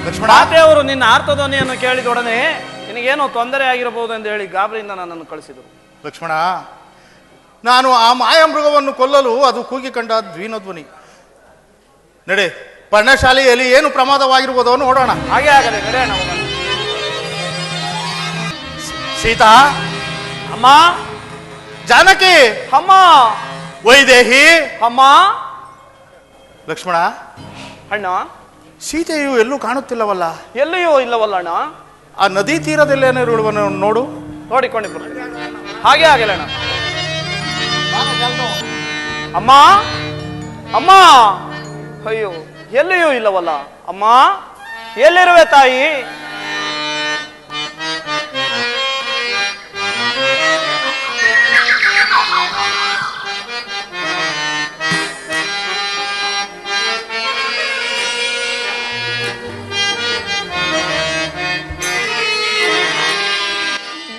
ಲಕ್ಷ್ಮಣ, ಮಾತೆಯವರು ನಿನ್ನ ಆರ್ತಧ್ವನಿಯನ್ನು ಕೇಳಿದೊಡನೆ ನಿನಗೇನೋ ತೊಂದರೆ ಆಗಿರಬಹುದು ಎಂದು ಹೇಳಿ ಗಾಬರಿಯಿಂದ ನನ್ನನ್ನು ಕಳಿಸಿದರು. ಲಕ್ಷ್ಮಣ, ನಾನು ಆ ಮಾಯಾಮೃಗವನ್ನು ಕೊಲ್ಲಲು ಅದು ಕೂಗಿ ಕಂಡ ದ್ವೀನಧ್ವನಿ. ನಡೆ, ಪರ್ಣಶಾಲೆಯಲ್ಲಿ ಏನು ಪ್ರಮಾದವಾಗಿರ್ಬೋದೋ ನೋಡೋಣ. ಹಾಗೆ ಆಗಲಿ, ನಡೆಯೋಣ. ಸೀತಾ, ಅಮ್ಮ. ಜಾನಕಿ, ಅಮ್ಮ. ವೈದೇಹಿ, ಅಮ್ಮ. ಲಕ್ಷ್ಮಣ, ಅಣ್ಣ, ಸೀತೆಯು ಎಲ್ಲೂ ಕಾಣುತ್ತಿಲ್ಲವಲ್ಲ? ಎಲ್ಲಿಯೂ ಇಲ್ಲವಲ್ಲ ಅಣ್ಣ. ಆ ನದಿ ತೀರದಲ್ಲೇನಿರುವನು ನೋಡು. ನೋಡಿಕೊಂಡು ಬರ್ತೀನಿ. ಹಾಗೆ ಆಗಿಲ್ಲ ಅಣ್ಣ. ಅಮ್ಮ, ಅಮ್ಮ. ಅಯ್ಯೋ, ಎಲ್ಲಿಯೂ ಇಲ್ಲವಲ್ಲ. ಅಮ್ಮ, ಎಲ್ಲಿರುವೆ ತಾಯಿ?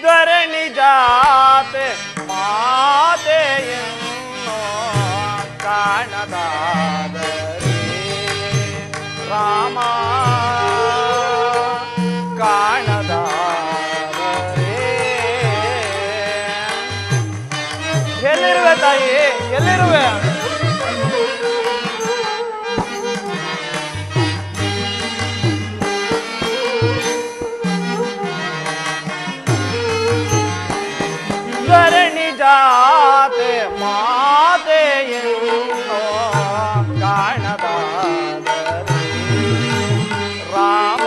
ಧರಣಿ ಜಾತೆ ಮಾತೆಯನ್ನು ಕಾಣದಾದರೆ ರಾಮ ಕಾಣದಾದರೆ. ಎಲ್ಲಿರುವೆ ತಾಯಿ, ಎಲ್ಲಿರುವೆ? ಧರಣಿ ಜಾತೆ ಮಾತೆಯನ್ನು ಕಾಣದಾದರೆ ರಾಮ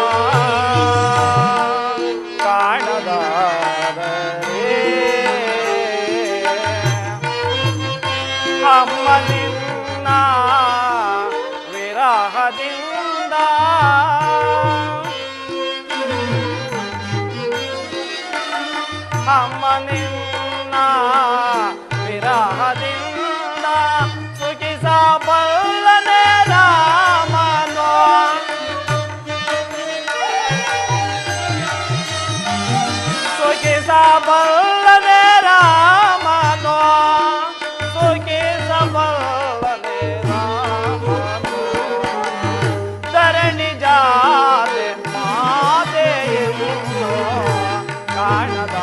ಕಾಣದಾದರೆ. ಅಮ್ಮ ನಿನ್ನ ವಿರಹದಿಂದ ಅಮ್ಮ ನಿನ್ನ ವಿರಹದಿಂದ ಸುಖಿಸಬಲ್ಲನೆ ರಾಮನೋ. ಸುಖಿಸಬಲ್ಲನೆ ರಾಮನೋ. ಸುಖಿಸಬಲ್ಲನೆ ರಾಮನೋ. ಧರಣಿ ಜಾತೆ ಮಾತೆಯನ್ನು ಕಾಣದ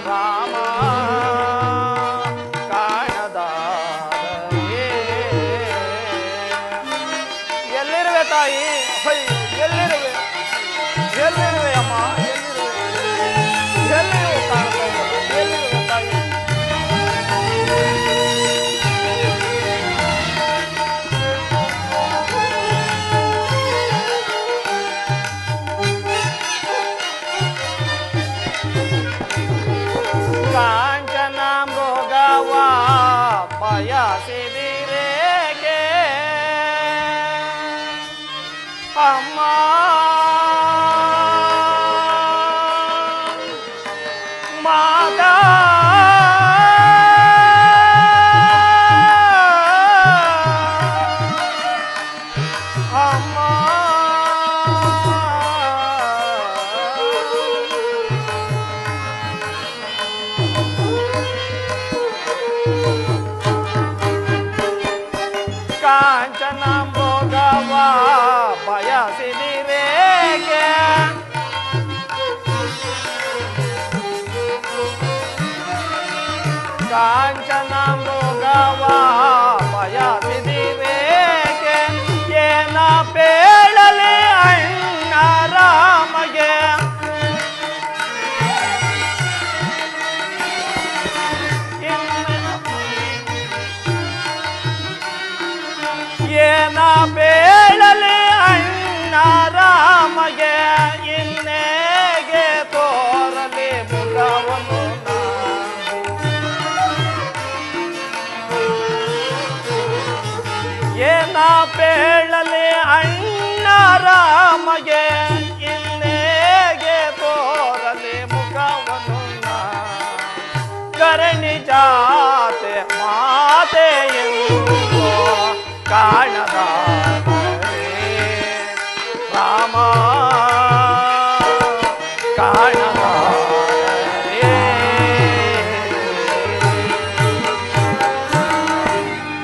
ರಾಮ ಕಾಣದಾದರೆ. ಎಲ್ಲಿರುವೆ ತಾಯಿ? ಎಲ್ಲಿರುವೆ? ಎಲ್ಲಿರುವೆ ಅಮ್ಮ? ಎಲ್ಲಿರುವೆ? ಎಲ್ಲಿಯೂ ಕಾಣ್ತಾ ಇಲ್ಲ. ಎಲ್ಲಿರುವೆ ತಾಯಿ? ಕಾಂಚನ ಮೃಗವ ಬಯಸಿದಿರೇಕೆ ಅಮ್ಮ? ಮಾತಾ ಅಮ್ಮ. ಕಾಂಚನ ಮೃಗವ ಬಯಸಿದಿರೇಕೆ ಕಾಂಚನ ಮೃಗವ ಬಯಸಿದಿರೇಕೆ. ಏನ ಬೇಳಲಿ ಅಣ್ಣ ರಾಮಗೆ ಏನ ಬೇಳಲಿ ಅಣ್ಣ ರಾಮಗೆ. ಇನ್ನೇಗೆ ತೋರಲಿ ಮುಖವನ್ನು ಏನ ಬೇಳಲಿ ಅಣ್ಣ ರಾಮಗೆ. ಇನ್ನೇಗೆ ತೋರಲಿ ಮುಖವನ್ನು ಧರಣಿ ಜಾತೆ ಮಾತೆಯನ್ನು ಕಾಣದಾದರೆ ರಾಮ ಕಾಣದಾದರೆ.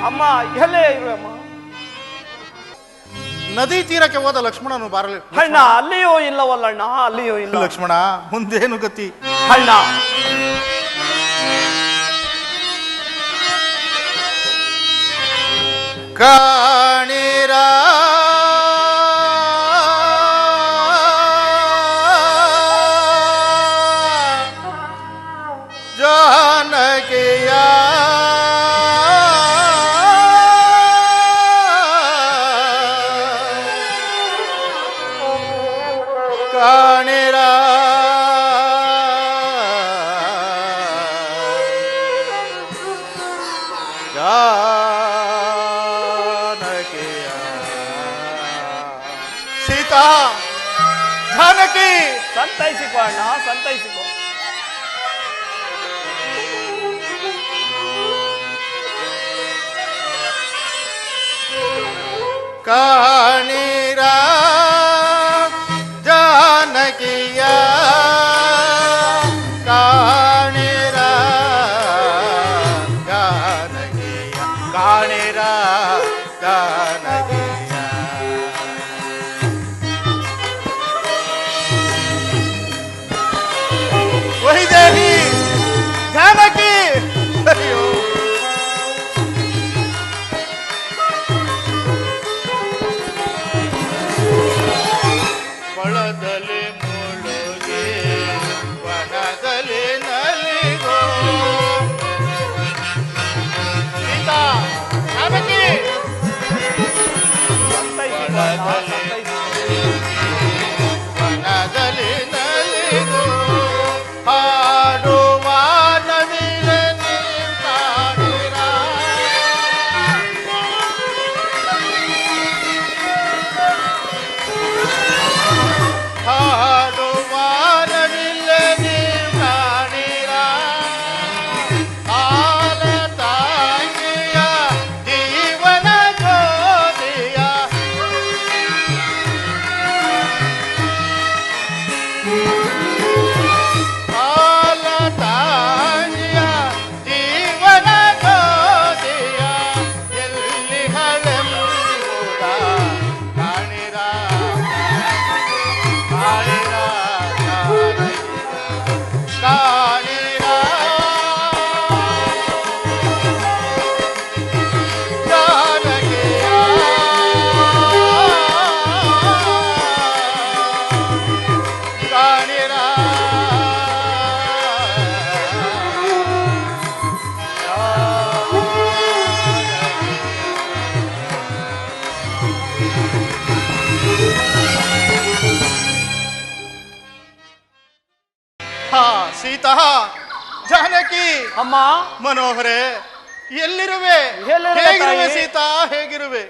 ಅಮ್ಮ, ಎಲ್ಲೇ ಇರುವೆ ಅಮ್ಮ? ನದಿ ತೀರಕ್ಕೆ ಹೋದ ಲಕ್ಷ್ಮಣನು ಬಾರಲಿ. ಅಣ್ಣ ಅಲ್ಲಿಯೂ ಇಲ್ಲವಲ್ಲಣ್ಣ, ಅಲ್ಲಿಯೂ ಇಲ್ಲ. ಲಕ್ಷ್ಮಣ, ಮುಂದೇನು ಗತಿ? ಅಣ್ಣ ಕಾಣಿರ ಜಾನಕಿಯ ಕಾಣಿರ ಸೀತಾ, ಜಾನಕಿ, ಸಂತೈಸಿಕೋ ಅಣ್ಣ, ಸಂತೈಸಿಕೋ. ಕಾಣಿರ ಜಾನಕಿಯ ಕಾಣಿರ ಜಾನಕಿಯ ಕಾಣಿರ ಜಾನಕಿಯ ವೈದೇಹಿ ಜಾನಕಿ. ಅಯ್ಯೋ ಕೊಳದಲ್ಲಿ ಮುಳುಗಿ ವನದಲ್ಲಿ ನಲಿಗೋ ಸೀತಾ, ಜಾನಕಿ. ವನದಲ್ಲಿ ನಲಿಗೋ ಹಾಡುವ ನವಿಲೆ ನೀತಾಡಿರ ಹಾಡುವ ನವಿಲೆ ನೀತಾಡಿರ ಹಾಲ ತಾಯಿಯ ಜೀವನ ಜ್ಯೋತಿಯ ಹಾಲ ತಾಯಿಯ ಜೀವನ ಜ್ಯೋತಿಯ ಎಲ್ಲಿ ಹಳೆಂಬುದ ಕಾಣಿರ ಕಾಣಿರ ಕಾಣಿರ ಜಾನಕಿಯ ಕಾಣಿರ ಹಾ ಸೀತಾ, ಜಾನಕಿ, ಅಮ್ಮ ಮನೋಹರೆ, ಎಲ್ಲಿರುವೆ? ಎಲ್ಲಿರುವೆ ಹೇಗಿರುವೆ ತಾಯಿ? ಸೀತಾ, ಹೇಗಿರುವೆ?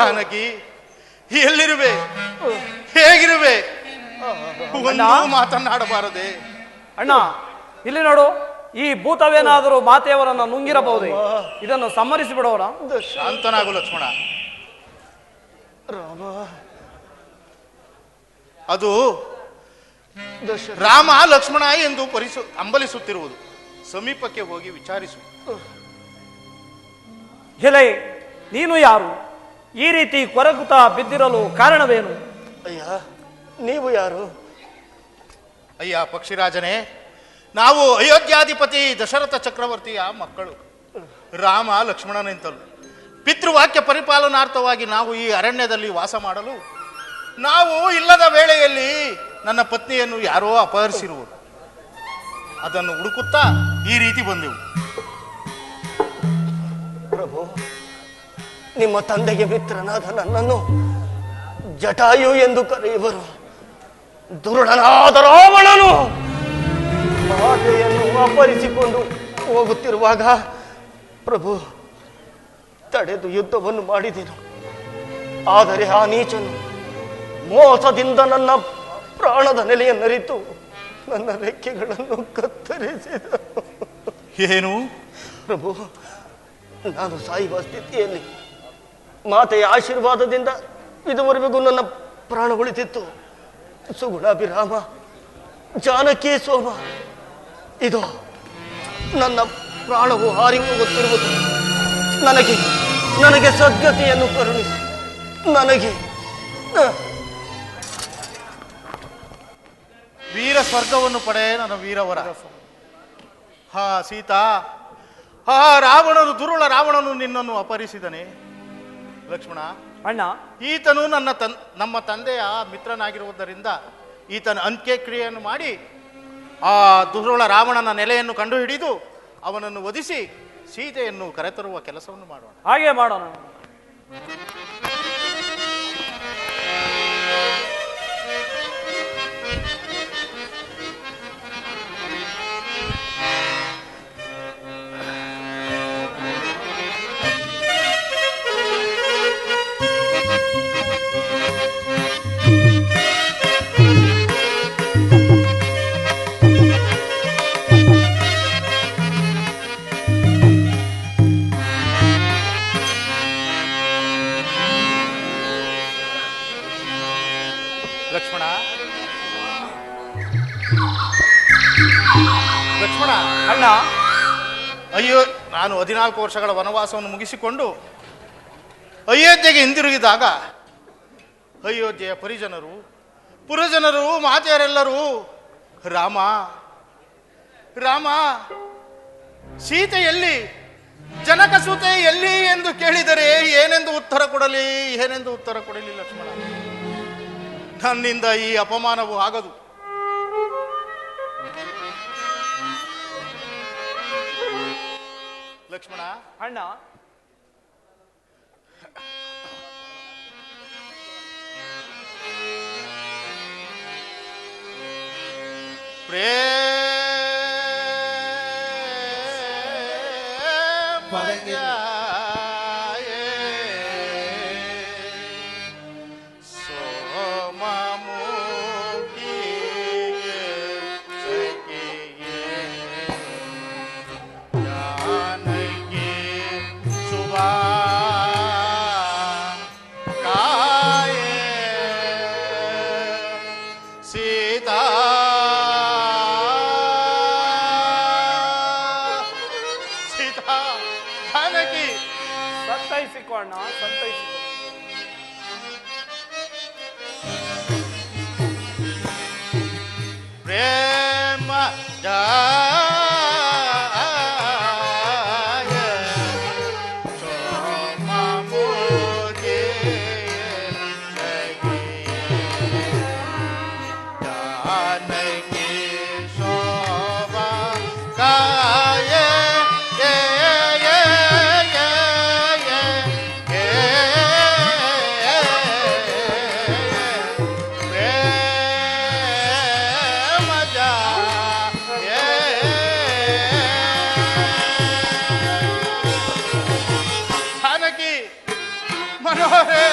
ಜಾನಕಿ ಎಲ್ಲಿರುವೆ, ಹೇಗಿರುವೆ? ಒಂದು ಮಾತನ್ನಾಡಬಾರದೆ? ಅಣ್ಣ ಇಲ್ಲಿ ನೋಡು, ಈ ಭೂತವೇನಾದರೂ ಮಾತೆಯವರನ್ನು ನುಂಗಿರಬಹುದೇ? ಇದನ್ನು ಸಮ್ಮರಿಸಿ ಬಿಡೋರ. ಶಾಂತನಾಗು ಲಕ್ಷ್ಮಣ. ರಾಮ, ಅದು ರಾಮ ಲಕ್ಷ್ಮಣ ಎಂದು ಅಂಬಲಿಸುತ್ತಿರುವುದು. ಸಮೀಪಕ್ಕೆ ಹೋಗಿ ವಿಚಾರಿಸು. ಎಲೆ, ನೀನು ಯಾರು? ಈ ರೀತಿ ಕೊರಗುತ್ತಾ ಬಿದ್ದಿರಲು ಕಾರಣವೇನು? ಅಯ್ಯ, ನೀವು ಯಾರು? ಅಯ್ಯ ಪಕ್ಷಿರಾಜನೇ, ನಾವು ಅಯೋಧ್ಯಾಧಿಪತಿ ದಶರಥ ಚಕ್ರವರ್ತಿಯ ಮಕ್ಕಳು. ರಾಮ ಲಕ್ಷ್ಮಣನೆಂತಲು ಪಿತೃವಾಕ್ಯ ಪರಿಪಾಲನಾರ್ಥವಾಗಿ ನಾವು ಈ ಅರಣ್ಯದಲ್ಲಿ ವಾಸ ಮಾಡಲು, ನಾವು ಇಲ್ಲದ ವೇಳೆಯಲ್ಲಿ ನನ್ನ ಪತ್ನಿಯನ್ನು ಯಾರೋ ಅಪಹರಿಸಿರುವರು. ಅದನ್ನು ಹುಡುಕುತ್ತಾ ಈ ರೀತಿ ಬಂದೆವು. ಪ್ರಭು, ನಿಮ್ಮ ತಂದೆಗೆ ಮಿತ್ರನಾದ ನನ್ನನ್ನು ಜಟಾಯು ಎಂದು ಕರೆಯುವರು. ದುರುಳನಾದ ರಾವಣನು ಮಾತೆಯನ್ನು ಅಪಹರಿಸಿಕೊಂಡು ಹೋಗುತ್ತಿರುವಾಗ ಪ್ರಭು ತಡೆದು ಯುದ್ಧವನ್ನು ಮಾಡಿದೆನು. ಆದರೆ ಆ ನೀಚನು ಮೋಸದಿಂದ ನನ್ನ ಪ್ರಾಣದ ನೆಲೆಯನ್ನರಿತು ನನ್ನ ರೆಕ್ಕೆಗಳನ್ನು ಕತ್ತರಿಸಿದ. ಏನು ಪ್ರಭು, ನಾನು ಸಾಯುವ ಸ್ಥಿತಿಯಲ್ಲಿ ಮಾತೆಯ ಆಶೀರ್ವಾದದಿಂದ ಇದುವರೆಗೂ ನನ್ನ ಪ್ರಾಣ ಉಳಿತಿತ್ತು. ಸುಗುಣಾಭಿರಾಮ, ಜಾನಕಿ ಸೋಮ, ಇದು ನನ್ನ ಪ್ರಾಣವು ಹಾರಿ ಹೋಗುತ್ತಿರುವುದು. ನನಗೆ ಸದ್ಗತಿಯನ್ನು ಕರುಣಿಸಿ. ನನಗೆ ವೀರ ಸ್ವರ್ಗವನ್ನು ಪಡೆ ನನ್ನ ವೀರವರ. ಹಾ ಸೀತಾ, ಹಾ ರಾವಣನು, ದುರುಳ ರಾವಣನು ನಿನ್ನನ್ನು ಅಪಹರಿಸಿದನೆ. ಲಕ್ಷ್ಮಣ, ಅಣ್ಣ, ಈತನು ನಮ್ಮ ತಂದೆಯ ಮಿತ್ರನಾಗಿರುವುದರಿಂದ ಈತನ ಅಂತ್ಯಕ್ರಿಯೆಯನ್ನು ಮಾಡಿ ಆ ದುರುಳ ರಾವಣನ ನೆಲೆಯನ್ನು ಕಂಡುಹಿಡಿದು ಅವನನ್ನು ವಧಿಸಿ ಸೀತೆಯನ್ನು ಕರೆತರುವ ಕೆಲಸವನ್ನು ಮಾಡೋಣ. ಹಾಗೆ ಮಾಡೋಣ. ಲಕ್ಷ್ಮಣ, ಅಣ್ಣ, ಅಯ್ಯೋ, ನಾನು 14 ವರ್ಷಗಳ ವನವಾಸವನ್ನು ಮುಗಿಸಿಕೊಂಡು ಅಯೋಧ್ಯೆಗೆ ಹಿಂದಿರುಗಿದಾಗ ಅಯೋಧ್ಯೆಯ ಪರಿಜನರು, ಪುರಜನರು, ಮಾತೆಯರೆಲ್ಲರೂ ರಾಮ ರಾಮ ಸೀತೆ ಎಲ್ಲಿ, ಜನಕ ಸೂತೆ ಎಲ್ಲಿ ಎಂದು ಕೇಳಿದರೆ ಏನೆಂದು ಉತ್ತರ ಕೊಡಲಿ ಲಕ್ಷ್ಮಣ. ನನ್ನಿಂದ ಈ ಅಪಮಾನವು ಆಗದು. ಲಕ್ಷ್ಮಣ, ಅಣ್ಣ, ಸಂತೈಸಿಕೋ ಅಣ್ಣ, ಸಂತೈಸಿಕೋ. ಪ್ರೇಮ Yeah. ದೇವರೇ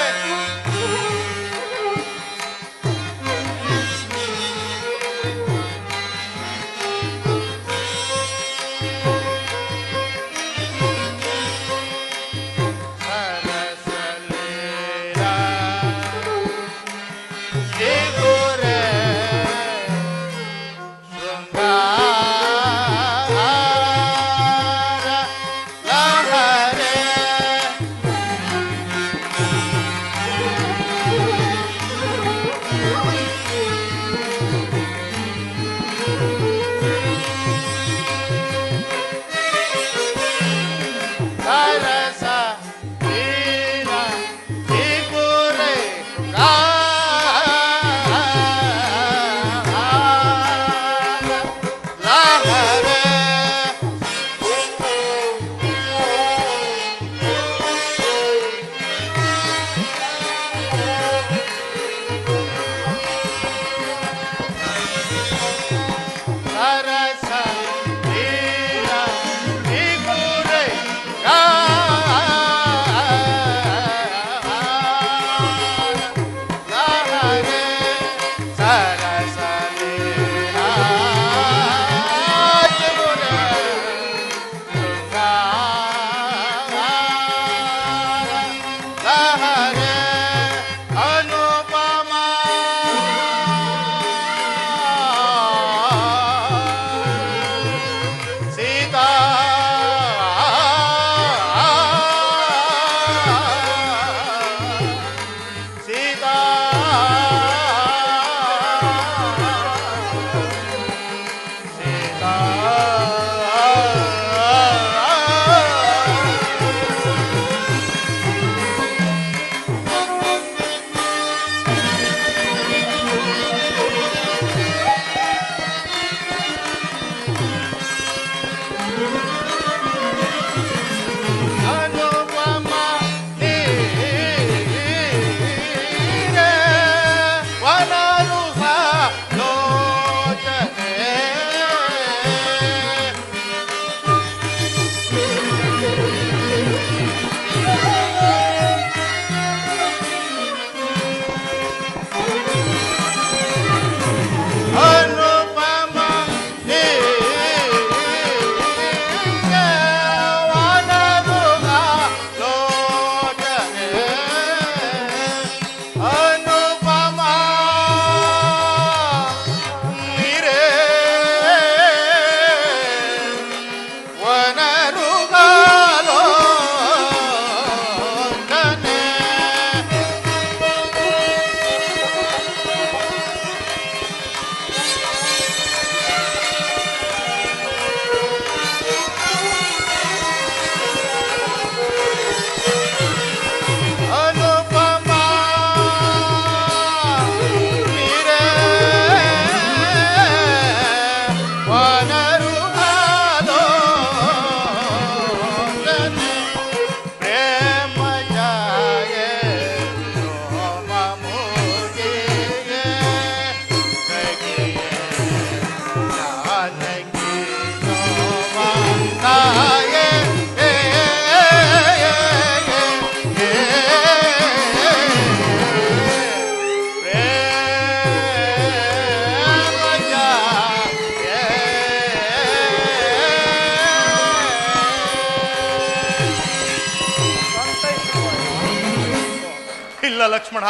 ಇಲ್ಲ ಲಕ್ಷ್ಮಣ,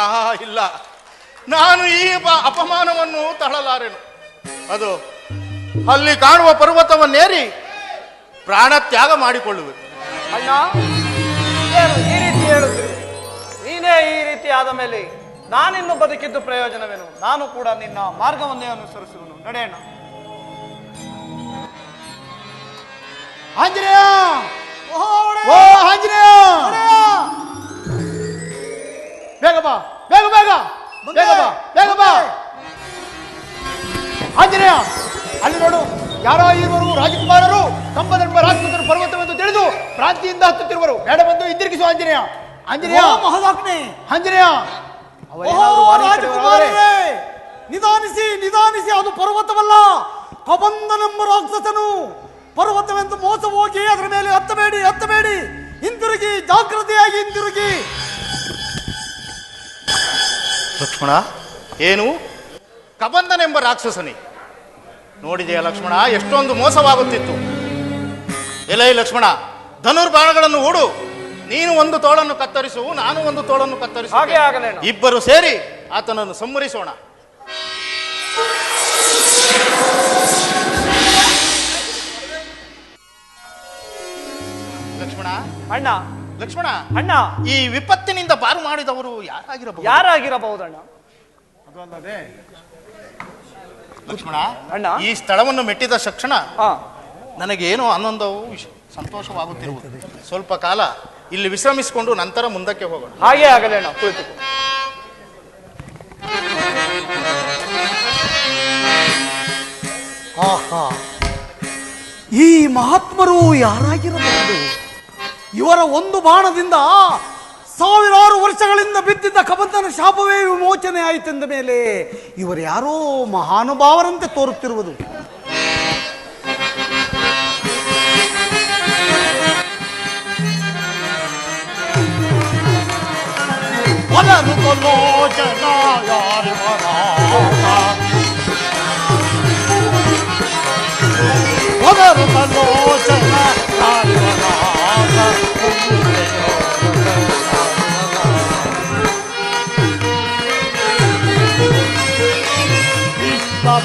ಇಲ್ಲ, ನಾನು ಈ ಅಪಮಾನವನ್ನು ತಳಲಾರೆನು. ಅದು ಅಲ್ಲಿ ಕಾಣುವ ಪರ್ವತವನ್ನೇರಿ ಪ್ರಾಣ ತ್ಯಾಗ ಮಾಡಿಕೊಳ್ಳುವೆ. ಅಣ್ಣ, ಏನು ಈ ರೀತಿ ಹೇಳುತ್ತೀರಿ? ನೀನೇ ಈ ರೀತಿ ಆದ ಮೇಲೆ ನಾನಿನ್ನು ಬದುಕಿದ್ದು ಪ್ರಯೋಜನವೇನು? ನಾನು ಕೂಡ ನಿನ್ನ ಮಾರ್ಗವನ್ನೇ ಅನುಸರಿಸುವನು. ನಡೆಯೋಣ. ಆಂಜನೇಯ, ಓ ಆಂಜನೇಯ, ಬೇಗ ಬಾ, ಬೇಗ ಬೇಗ ಬೇಗ ಬಾ, ಬೇಗ ಬಾ. ಆಂಜನೇಯ, ಅಲ್ಲಿ ನೋಡು, ಯಾರೋ ಇರುವರು ರಾಜಕುಮಾರರು ಕಂಬಧರ್ಮ ರಾಜಪುತ್ರರು ಪರ್ವತವೆಂದು ತಿಳಿದು ಪ್ರಾಂತಿಯಿಂದ ಹತ್ತುತ್ತಿರುವರು. ಬೇಡ ಬಂದು ಹಿಂದಿರುಗಿಸು ಆಂಜನೇಯ. ಆಂಜನೇಯ, ಆಂಜನೇಯ, ನಿಧಾನಿಸಿ ನಿಧಾನಿಸಿ, ಅದು ಪರ್ವತವಲ್ಲ, ಕಬಂಧನೆಂಬ ರಾಕ್ಷಸನು. ಪರ್ವತವೆಂದು ಮೋಸ ಹೋಗಿ ಅದರ ಮೇಲೆ ಹತ್ತಬೇಡಿ, ಹತ್ತಬೇಡಿ, ಹಿಂದಿರುಗಿ, ಜಾಗ್ರತೆಯಾಗಿ ಹಿಂದಿರುಗಿ. ಲಕ್ಷ್ಮಣ, ಏನು ಕಬಂಧನೆಂಬ ರಾಕ್ಷಸನಿ? ನೋಡಿದೆಯಾ ಲಕ್ಷ್ಮಣ, ಎಷ್ಟೊಂದು ಮೋಸವಾಗುತ್ತಿತ್ತು. ಎಲೈ ಲಕ್ಷ್ಮಣ, ಧನುರ್ಬಾಣಗಳನ್ನು ಹೂಡು. ನೀನು ಒಂದು ತೋಳನ್ನು ಕತ್ತರಿಸು, ನಾನು ಒಂದು ತೋಳನ್ನು ಕತ್ತರಿಸು. ಹಾಗೆ ಆಗಲೇನು? ಇಬ್ಬರು ಸೇರಿ ಆತನನ್ನು ಸಂಹರಿಸೋಣ. ಲಕ್ಷ್ಮಣ, ಅಣ್ಣ, ಲಕ್ಷ್ಮಣ, ಅಣ್ಣ, ಈ ವಿಪತ್ತಿನಿಂದ ಪಾರು ಮಾಡಿದವರು ಯಾರಾಗಿರಬಹುದು? ಯಾರಾಗಿರಬಹುದಣ್ಣ? ಲಕ್ಷ್ಮಣ, ಅಣ್ಣ, ಈ ಸ್ಥಳವನ್ನು ಮೆಟ್ಟಿದ ತಕ್ಷಣ ಹಾ, ನನಗೇನೋ ಆನಂದವು ಸಂತೋಷವಾಗುತ್ತಿರುವುದು. ಸ್ವಲ್ಪ ಕಾಲ ಇಲ್ಲಿ ವಿಶ್ರಮಿಸಿಕೊಂಡು ನಂತರ ಮುಂದಕ್ಕೆ ಹೋಗೋಣ. ಹಾಗೆ ಆಗಲೇಣ, ಕುಳಿತುಕೋ. ಆಹಾ, ಈ ಮಹಾತ್ಮರು ಯಾರಾಗಿರಬಹುದು? ಇವರ ಒಂದು ಬಾಣದಿಂದ ಸಾವಿರಾರು ವರ್ಷಗಳಿಂದ ಬಿದ್ದಿದ್ದ ಕಬಂಧನ ಶಾಪವೇ ವಿಮೋಚನೆ ಆಯಿತೆಂದ ಮೇಲೆ ಇವರು ಯಾರೋ ಮಹಾನುಭಾವರಂತೆ ತೋರುತ್ತಿರುವುದು.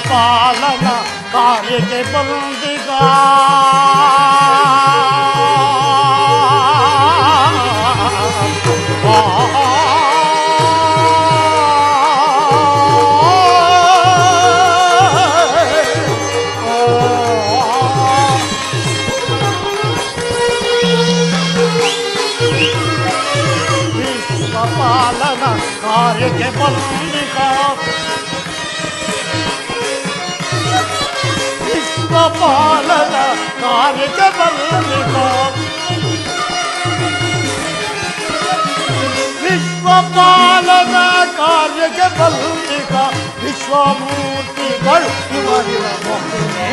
ಪಾಲನ ಕಾರ್ಯಕ್ಕೆ ಬಂದಿಗ ಪಾಲನ ಕಾರ್ಯಕ್ಕೆ ಬಂದಿಗ ಪಾಲನ ಕಾರ್ಯಕ್ಕೆ ಬಂದಿಗ ವಿಶ್ವಪಾಲನ ಕಾರ್ಯಕ್ಕೆ ಬಂದಿಗ ವಿಶ್ವಮೂರ್ತಿಗಳು ಇವರಿನ ಮಕ್ಕಳೇ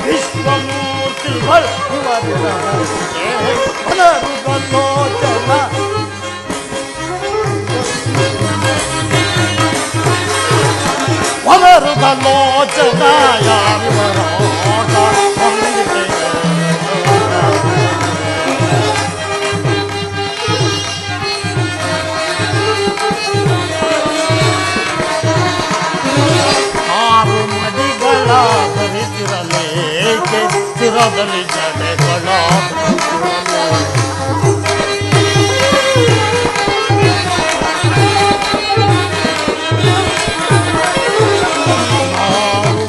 ವಿಶ್ವಮೂರ್ತಿಗಳು ಇವರಿನ ಮಕ್ಕಳೇ ಪುನರುಗಲೋಚನ ಪುನರುಗಲೋಚನ ಯಾರಿವರಾಗ ಹೊಂದಿದೆ ಆರು ಮಡಿಗಳ ಧರಿಸಿರಲೇಕೆ ಸ್ಥಿರದಲ್ಲಿ ಜಡೆಗಳ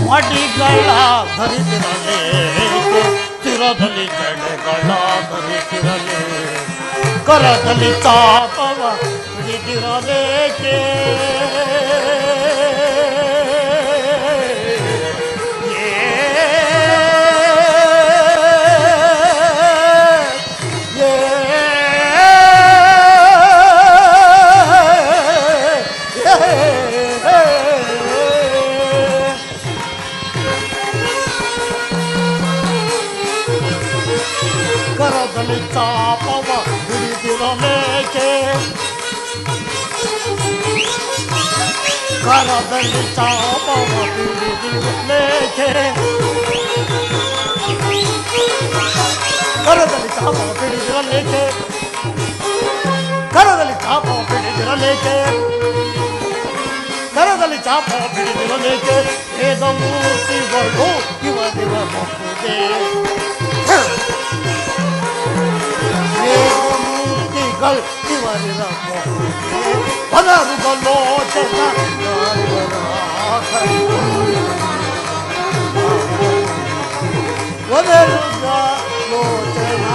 ಮಡಿಗಳ ಧರಿಸಿರಲೇಕೆ ಸ್ಥಿರದಲ್ಲಿ ಜಡೆಗಳ ಧರಿಸಿರಲೇ ಕರದಲ್ಲಿ ಚಾಪವ ಹಿಡಿದಿರಲೇಕೆ ಕರದಲ್ಲಿ ಚಾಪವ ಹಿಡಿದಿರಲೇಕೆ ಕರದಲ್ಲಿ ಚಾಪವ ಹಿಡಿದಿರಲೇಕೆ ಕರದಲ್ಲಿ ಚಾಪವ ಹಿಡಿದಿರಲೇಕೆ ಕರದಲ್ಲಿ ಚಾಪವ ಹಿಡಿದಿರಲೇಕೆ ಕರದಲ್ಲಿ ಚಾಪವ ಹಿಡಿದಿರಲೇಕೆ ವೇದಮೂರ್ತಿಗಳು ಇವರಿವ ಮಕ್ಕಳೇ ವೇದಮೂರ್ತಿಗಳು ಇವರಿನ ಮಕ್ಕಳೇ ಪುನರುಗಲೋಚನ ಪುನರುಗಲೋಚನ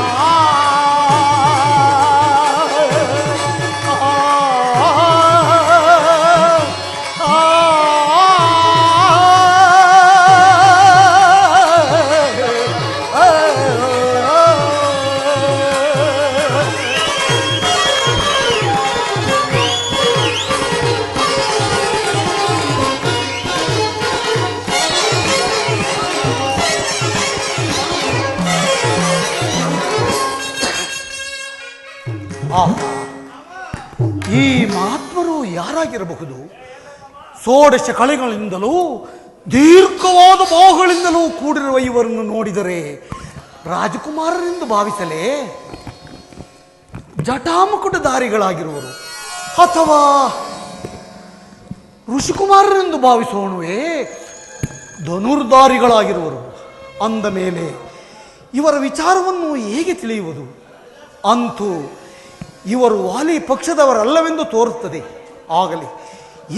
ಆಹಾ, ಈ ಮಹಾತ್ಮರು ಯಾರಾಗಿರಬಹುದು? ಷೋಡಶ ಕಳೆಗಳಿಂದಲೂ ದೀರ್ಘವಾದ ಬಾಹುಗಳಿಂದಲೂ ಕೂಡಿರುವ ಇವರನ್ನು ನೋಡಿದರೆ ರಾಜಕುಮಾರರೆಂದು ಭಾವಿಸಲೇ? ಜಟಾಮುಕುಟಧಾರಿಗಳಾಗಿರುವರು ಅಥವಾ ಋಷಿಕುಮಾರರೆಂದು ಭಾವಿಸೋಣವೇ? ಧನುರ್ಧಾರಿಗಳಾಗಿರುವರು ಅಂದ ಮೇಲೆ ಇವರ ವಿಚಾರವನ್ನು ಹೇಗೆ ತಿಳಿಯುವುದು? ಅಂತೂ ಇವರು ವಾಲಿ ಪಕ್ಷದವರಲ್ಲವೆಂದು ತೋರುತ್ತದೆ. ಆಗಲಿ,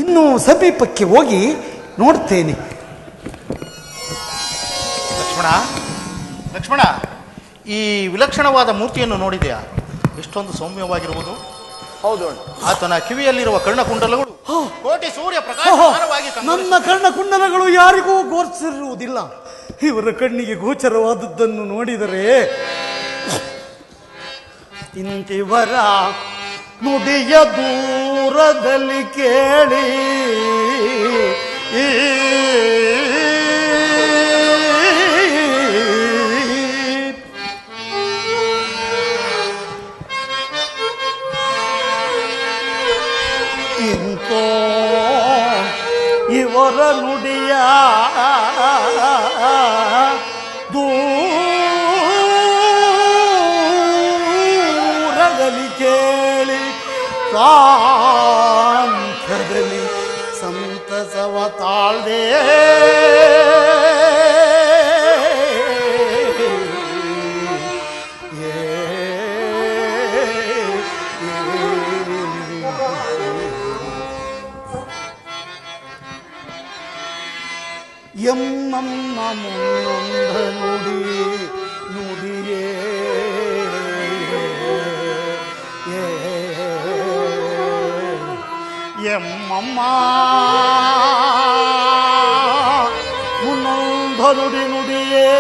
ಇನ್ನೂ ಸಮೀಪಕ್ಕೆ ಹೋಗಿ ನೋಡ್ತೇನೆ. ಲಕ್ಷ್ಮಣ, ಈ ವಿಲಕ್ಷಣವಾದ ಮೂರ್ತಿಯನ್ನು ನೋಡಿದೆಯಾ? ಎಷ್ಟೊಂದು ಸೌಮ್ಯವಾಗಿರುವುದು. ಹೌದು, ಆತನ ಕಿವಿಯಲ್ಲಿರುವ ಕರ್ಣಕುಂಡಲಗಳು ಕೋಟಿ ಸೂರ್ಯ ಪ್ರಕಾಶಮಾನವಾಗಿ ನನ್ನ ಕರ್ಣಕುಂಡಲಗಳು ಯಾರಿಗೂ ಗೋಚರಿಸುವುದಿಲ್ಲ. ಇವರ ಕಣ್ಣಿಗೆ ಗೋಚರವಾದದ್ದನ್ನು ನೋಡಿದರೆ ಇಂತಿವರ ನುಡಿಯ ದೂರದಲ್ಲಿ ಕೇಳಿ ಇಂತೋ ಇವರ ನುಡಿಯ ದೂರದಲ್ಲಿ ಕೇಳಿ ಸಾಂಖ್ಯದಲ್ಲಿ ಸಂತಸವ ತಾಳ್ದೆ ನಮ್ಮ ಮುಂದೊಂದ ನುಡಿಯೇ ಎಮ್ಮಮ್ಮ ಮುನ್ನೊಂದ ನುಡಿಯೇ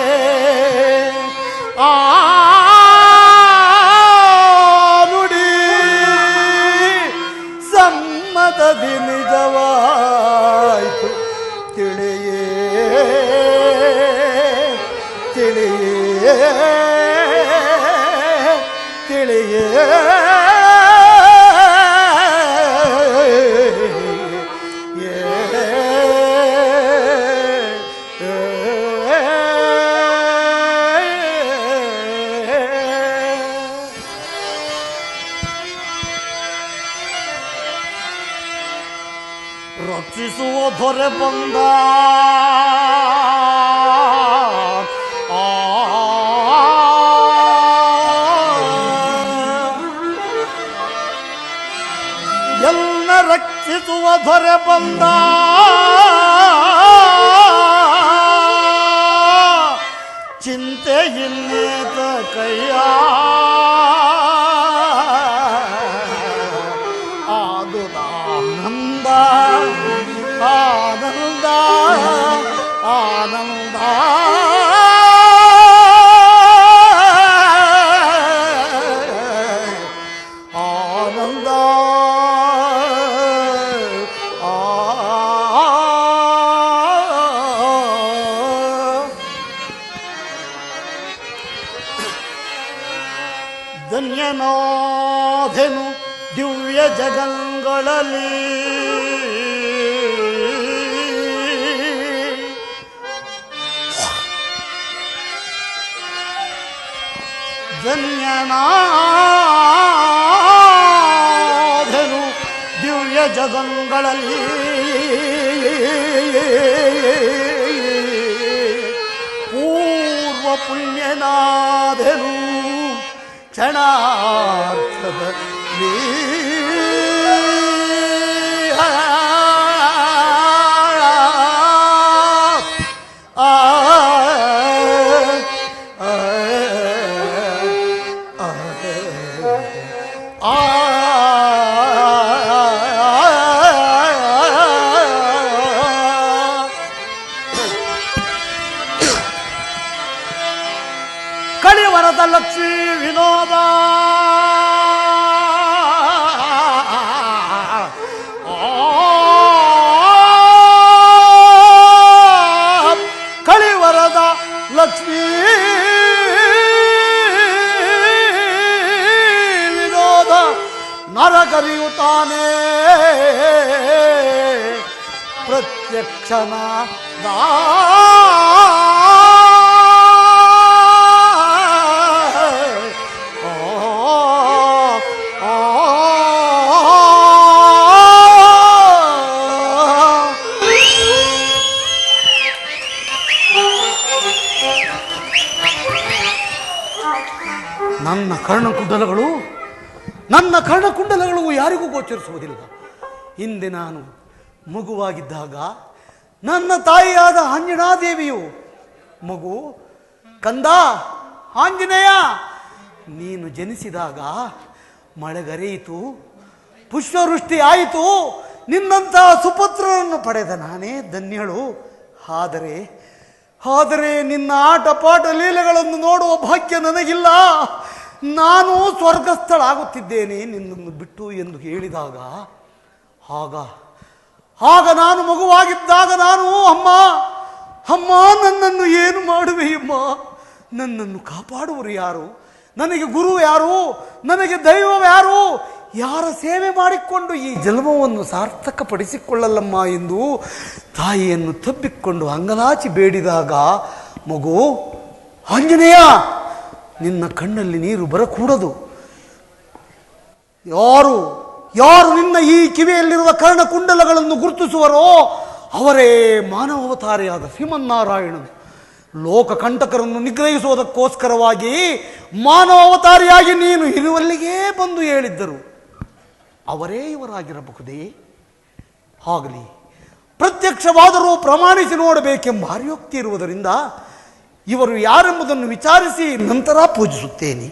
ಆ ನುಡಿ ಸಮ್ಮತದಿ ನಿಜವಾಯಿತು ತಿಳಿಯೇ ರಕ್ಷಿಸುವ ದೊರೆ ಬಂದ ಎಲ್ಲ ರಕ್ಷಿಸುವ ದೊರೆ ಬಂದ ಚಿಂತೆ ಇನ್ನೇತ ಕೈಯ ಆನಂದ ಆನಂದ ಆನಂದ ಆನಂದ ಧನ್ಯನಾಥನು ದಿವ್ಯ ಜಗಂಗಳಲ್ಲಿ ಧನ್ಯನಾಥನು ದಿವ್ಯ ಜಗಂಗಳಲ್ಲಿ ಪೂರ್ವ ಪುಣ್ಯನಾಥನು ಕ್ಷಣಾರ್ಥದಲ್ಲಿ ಕಳಿವರದ ಲಕ್ಷ್ಮೀ ವಿನೋದ ಕಳಿವರದ ಲಕ್ಷ್ಮೀ ವಿನೋದ ಹರ ಕರೆಯುತ್ತಾನೆ ಪ್ರತ್ಯಕ್ಷನ ನನ್ನ ಕರ್ಣಕುಂಡಲಗಳು ಯಾರಿಗೂ ಗೋಚರಿಸುವುದಿಲ್ಲ. ಹಿಂದೆ ನಾನು ಮಗುವಾಗಿದ್ದಾಗ ನನ್ನ ತಾಯಿಯಾದ ಆಂಜನಾದೇವಿಯು, ಮಗು ಕಂದ ಆಂಜನೇಯ, ನೀನು ಜನಿಸಿದಾಗ ಮಳೆಗರೆಯಿತು, ಪುಷ್ಪವೃಷ್ಟಿ ಆಯಿತು, ನಿನ್ನಂತಹ ಸುಪುತ್ರರನ್ನು ಪಡೆದ ನಾನೇ ಧನ್ಯಳು. ಆದರೆ ನಿನ್ನ ಆಟ ಪಾಠ ಲೀಲೆಗಳನ್ನು ನೋಡುವ ಭಾಗ್ಯ ನನಗಿಲ್ಲ. ನಾನು ಸ್ವರ್ಗಸ್ಥಳಾಗುತ್ತಿದ್ದೇನೆ ನಿನ್ನನ್ನು ಬಿಟ್ಟು ಎಂದು ಹೇಳಿದಾಗ, ಆಗ ನಾನು ಮಗುವಾಗಿದ್ದಾಗ ನಾನು ಅಮ್ಮ ನನ್ನನ್ನು ಏನು ಮಾಡುವೆಯಮ್ಮ? ನನ್ನನ್ನು ಕಾಪಾಡುವರು ಯಾರು? ನನಗೆ ಗುರು ಯಾರು? ನನಗೆ ದೈವ ಯಾರು? ಯಾರ ಸೇವೆ ಮಾಡಿಕೊಂಡು ಈ ಜನ್ಮವನ್ನು ಸಾರ್ಥಕಪಡಿಸಿಕೊಳ್ಳಲ್ಲಮ್ಮ ಎಂದು ತಾಯಿಯನ್ನು ತಬ್ಬಿಕೊಂಡು ಅಂಗಲಾಚಿ ಬೇಡಿದಾಗ, ಮಗು ಆಂಜನೇಯ, ನಿನ್ನ ಕಣ್ಣಲ್ಲಿ ನೀರು ಬರಕೂಡದು. ಯಾರು ನಿನ್ನ ಈ ಕಿವಿಯಲ್ಲಿರುವ ಕರ್ಣಕುಂಡಲಗಳನ್ನು ಗುರುತಿಸುವರೋ ಅವರೇ ಮಾನವಾವತಾರಿಯಾದ ಶ್ರೀಮನ್ನಾರಾಯಣನು. ಲೋಕಕಂಟಕರನ್ನು ನಿಗ್ರಹಿಸುವುದಕ್ಕೋಸ್ಕರವಾಗಿ ಮಾನವಾವತಾರಿಯಾಗಿ ನೀನು ಇರುವಲ್ಲಿಗೇ ಬಂದು ಹೇಳಿದ್ದರು. ಅವರೇ ಇವರಾಗಿರಬಹುದೇ? ಆಗಲಿ, ಪ್ರತ್ಯಕ್ಷವಾದರೂ ಪ್ರಮಾಣಿಸಿ ನೋಡಬೇಕೆಂಬ ಹರಿಯೋಕ್ತಿ ಇರುವುದರಿಂದ ಇವರು ಯಾರೆಂಬುದನ್ನು ವಿಚಾರಿಸಿ ನಂತರ ಪೂಜಿಸುತ್ತೇನೆ.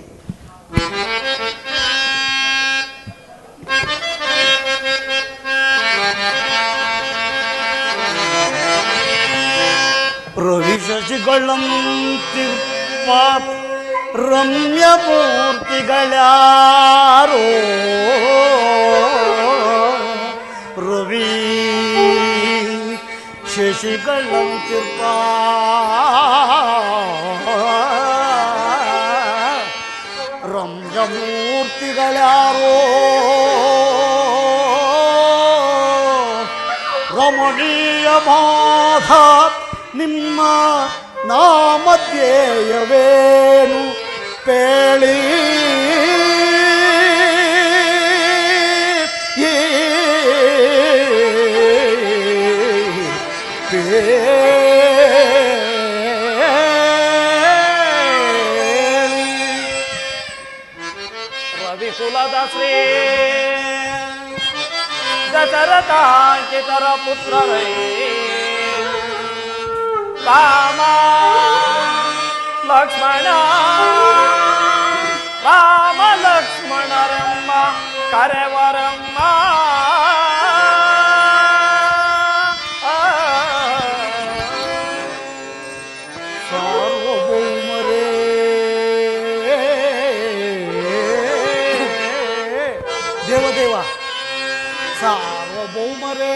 ರವಿಶಶಿಗಳಂತಿರ್ಪ ರಮ್ಯ ಮೂರ್ತಿಗಳ್ಯಾರೋ, ರವಿ ಶಶಿಗಳಂತಿರ್ಪ ರಮ್ಯ ಮೂರ್ತಿಗಳ್ಯಾರೋ, ರಮಣೀಯ ಮಾಧ ನಿಮ್ಮ ನಾಮಧ್ಯೇಯವೇನು ಪೇಳಿ? ರವಿಕುಲದ ಶ್ರೀ ದಶರಥಾಂಕಿತರ ಪುತ್ರರೇ ರಾಮ ಲಕ್ಷ್ಮಣ ಲಕ್ಷ್ಮಣರಮ್ಮ ಕರೆವರಮ್ಮ ಸಾರ್ವಭೌಮರೇ, ದೇವದೇವ ಸಾರ್ವಭೌಮರೇ,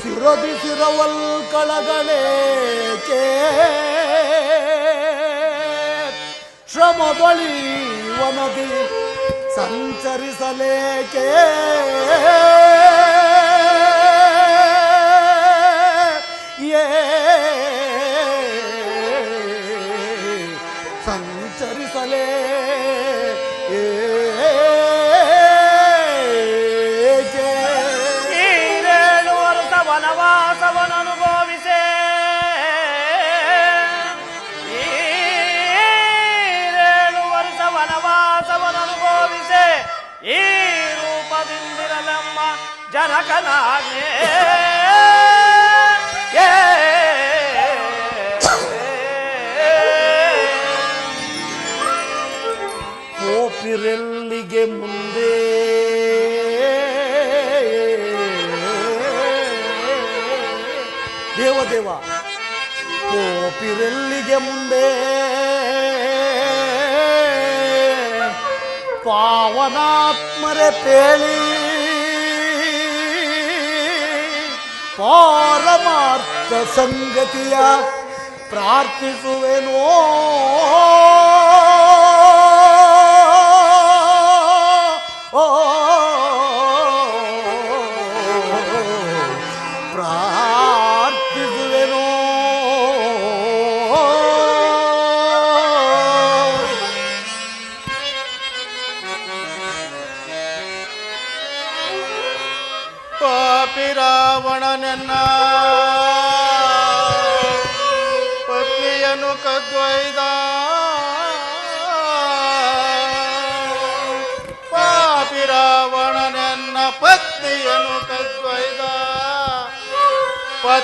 ಶಿರದಿಸಿರವಲ್ ಕಳಗಳೇಕೆ? ಶ್ರಮದೊಳಿ ವನದಿ ಸಂಚರಿಸಲೇಕೆ? ಸಂಚರಿಸಲೇ ವನವಾಸವನನುಭವಿಸೆ, ಈರೇಳು ವರ್ಷ ವನವಾಸವನನುಭವಿಸೆ, ಈ ರೂಪದಿಂದಿರಲಮ್ಮ ಜನಕನಾಗೆ. ಕೋಪಿರೆಲ್ಲಿಗೆ ಮುಂದೆ ದೇವದೇವ, ಕೋಪಿರೆಲ್ಲಿಗೆ ಮುಂದೆ ಪಾವನಾತ್ಮರೆ ಪೇಳಿ ಪಾರಮಾರ್ಥ ಸಂಗತಿಯ ಪ್ರಾರ್ಥಿಸುವೆನೋ.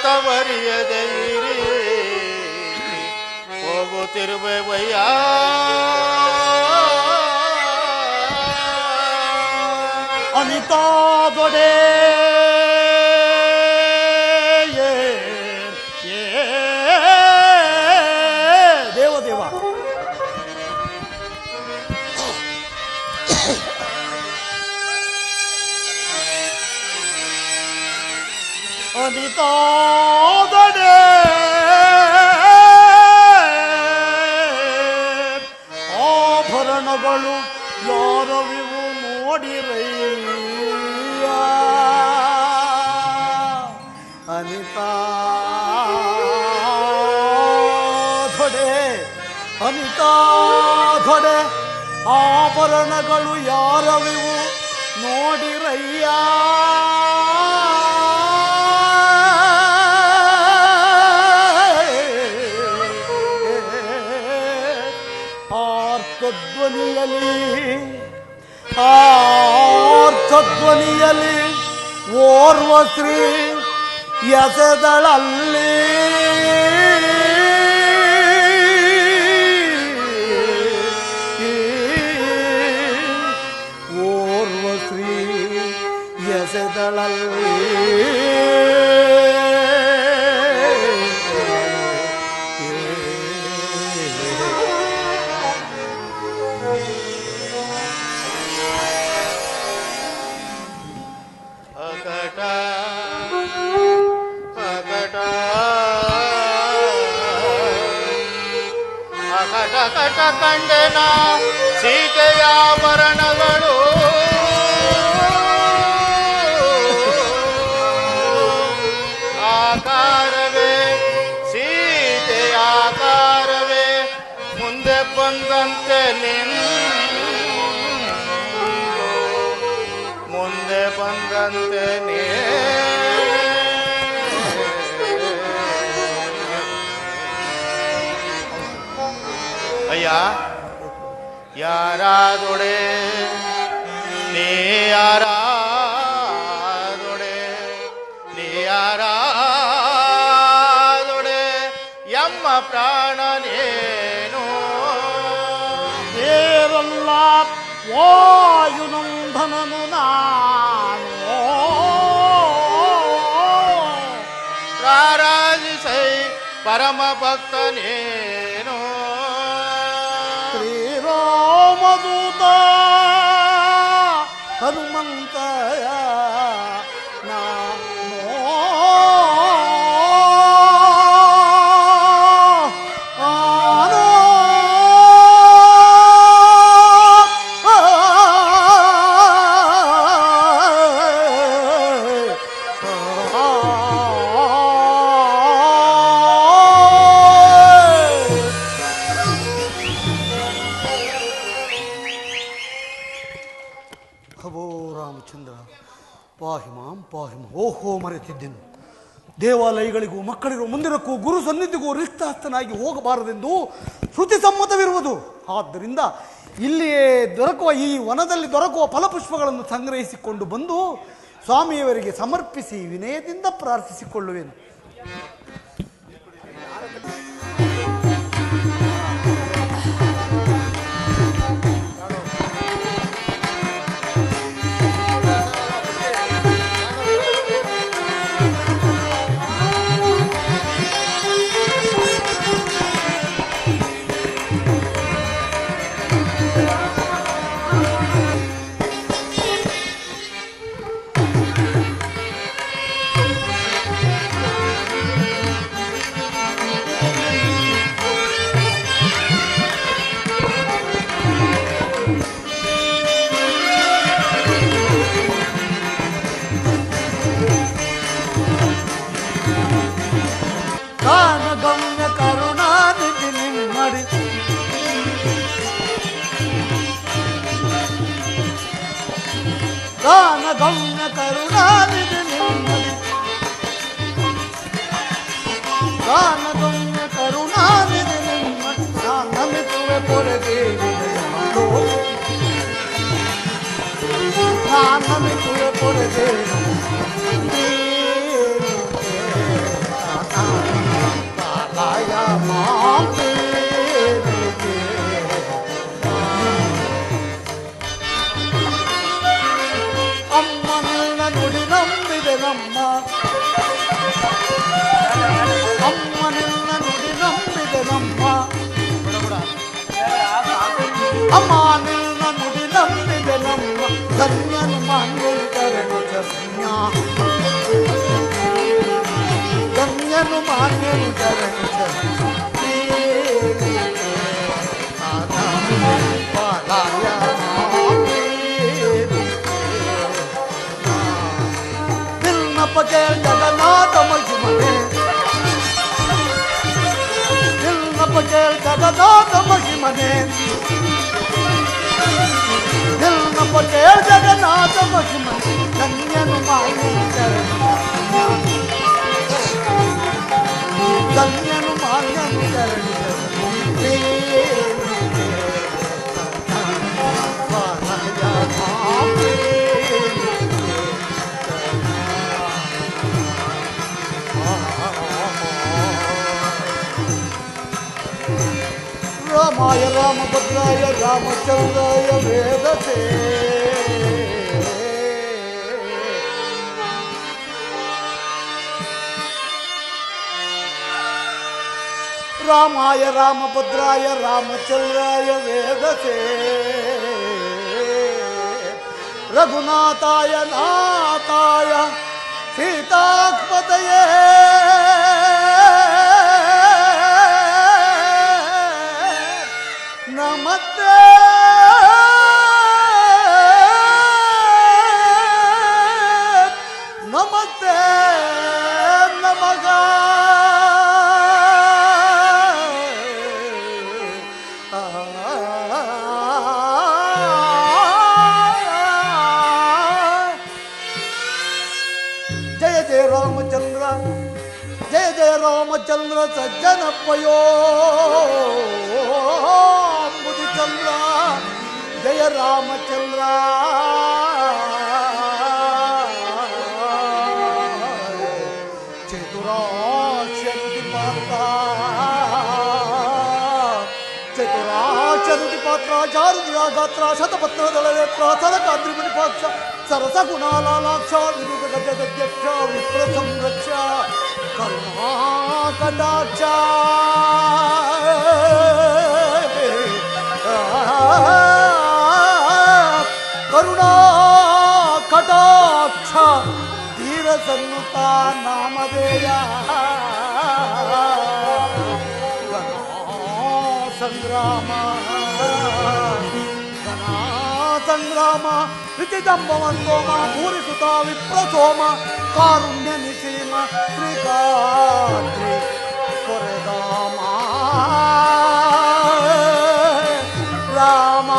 ತವರಿಯದೆ ಇರಿ ಹೋಗುತ್ತಿರುವೆವಯ್ಯ ಅನಿತಾದೊಡೆ ದೇವದೇವ ಅನಿತಾದೊಡೆ ಆಭರಣಗಳು ಯಾರವಿವು ನೋಡಿರಯ್ಯ ಅನಿತಾಧೊಡೆ ಆಭರಣಗಳು ಯಾರವಿವು ನೋಡಿರಯ್ಯ ಆರ್ಥಧ್ವನಿಯಲ್ಲಿ ಓರ್ವ ಸ್ತ್ರೀ ಎಸೆದಳಲ್ಲಿ ಓರ್ವ ಸ್ತ್ರೀ ಎಸೆದಳಲ್ಲಿ ಕಟ ಕಂಡನ ಸೀತೆಯ ಆಭರಣಗಳು ಆಕಾರವೇ ಸೀತೆಯ ಆಕಾರವೇ ಮುಂದೆ ಬಂದಂತೆ ಮುಂದೆ ಬಂದಂತೆ ಅಯ್ಯ ಯಾರಾದೊಡೆ ನೀ ಯಾರಾದೊಡೆ ನೀ ಯಾರಾದೊಡೆ ಎಮ್ಮ ಪ್ರಾಣನೇನು ಏರಲ್ಲ ವಾಯುನಂದನನು ನಾನು ರಾರಾಜಿಸೈ ಪರಮ ಭಕ್ತನೇನು ಶ್ರೀರಾಮದೂತ ಹನುಮಂತಯ ನಾನು ಓಹೋ ಮರೆತಿದ್ದೆನು. ದೇವಾಲಯಗಳಿಗೂ ಮಕ್ಕಳಿಗೂ ಮುಂದಿರಕ್ಕೂ ಗುರು ಸನ್ನಿಧಿಗೂ ರಿಕ್ತಹಸ್ತನಾಗಿ ಹೋಗಬಾರದೆಂದು ಶ್ರುತಿ ಸಮ್ಮತವಿರುವುದು. ಆದ್ದರಿಂದ ಇಲ್ಲಿಯೇ ದೊರಕುವ ಈ ವನದಲ್ಲಿ ದೊರಕುವ ಫಲಪುಷ್ಪಗಳನ್ನು ಸಂಗ್ರಹಿಸಿಕೊಂಡು ಬಂದು ಸ್ವಾಮಿಯವರಿಗೆ ಸಮರ್ಪಿಸಿ ವಿನಯದಿಂದ ಪ್ರಾರ್ಥಿಸಿಕೊಳ್ಳುವೆನು. ಗಮ್ಯ ಕರುಣಾನಿಧಿ ನಿಮ್ಮಡಿ ಗಮ್ಯ ಕರುಣಾನಿಧಿ ನಿಮ್ಮಡಿ ಗಮ್ಯ ಕರುಣಾನಿಧಿ ನಿಮ್ಮಡಿ ನಮಿಸುವೆ ಪೊರೆಗೆ ನಮಿಸುವೆ ಪೊರೆಗೆ ಅಮ್ಮ ನಿನ್ನ ನುಡಿ ನಂಬಿದೆ ನಮ್ಮ ಧನ್ಯನು ಮಾನ್ಯನು ಕರೆನು ಚರಣ್ಯ ಧನ್ಯನು ಮಾನ್ಯನು ಕರೆನು ಚರಣ್ಯ पके जगन्नाथ महिमने दिल न पके जगन्नाथ महिमने दिल न पके जगन्नाथ महिमने धन्यनु मान्यनु चरणु धन्यनु मान्यनु चरणु रामाय रामभद्राय रामचंद्राय वेदसे रामाय रामभद्राय रामचंद्राय वेदसे रघुनाथाय नाथाय सीतात्मतये नमस्ते नमस्ते नमः जय जय रामचंद्र जय जय रामचंद्र सज्जन पयो चंद्र जय रामचंद्र चतुराशरुति पात्र चारुद्रा गात्र शतपत्र दलनेत्र सदकाद्रिमुनि पाक्ष सरस गुणालालाक्ष विरुग गजगध्यक्ष विप्र संरक्ष करुणा कटाक्ष करुणा कटाक्ष धीर सन्नुता नामधेय संग्राम संग्राम विचिदंबवंतोम भूरिसुता विप्रसोम कारुण्य निसीम श्रीकात्री स्वरदाम राम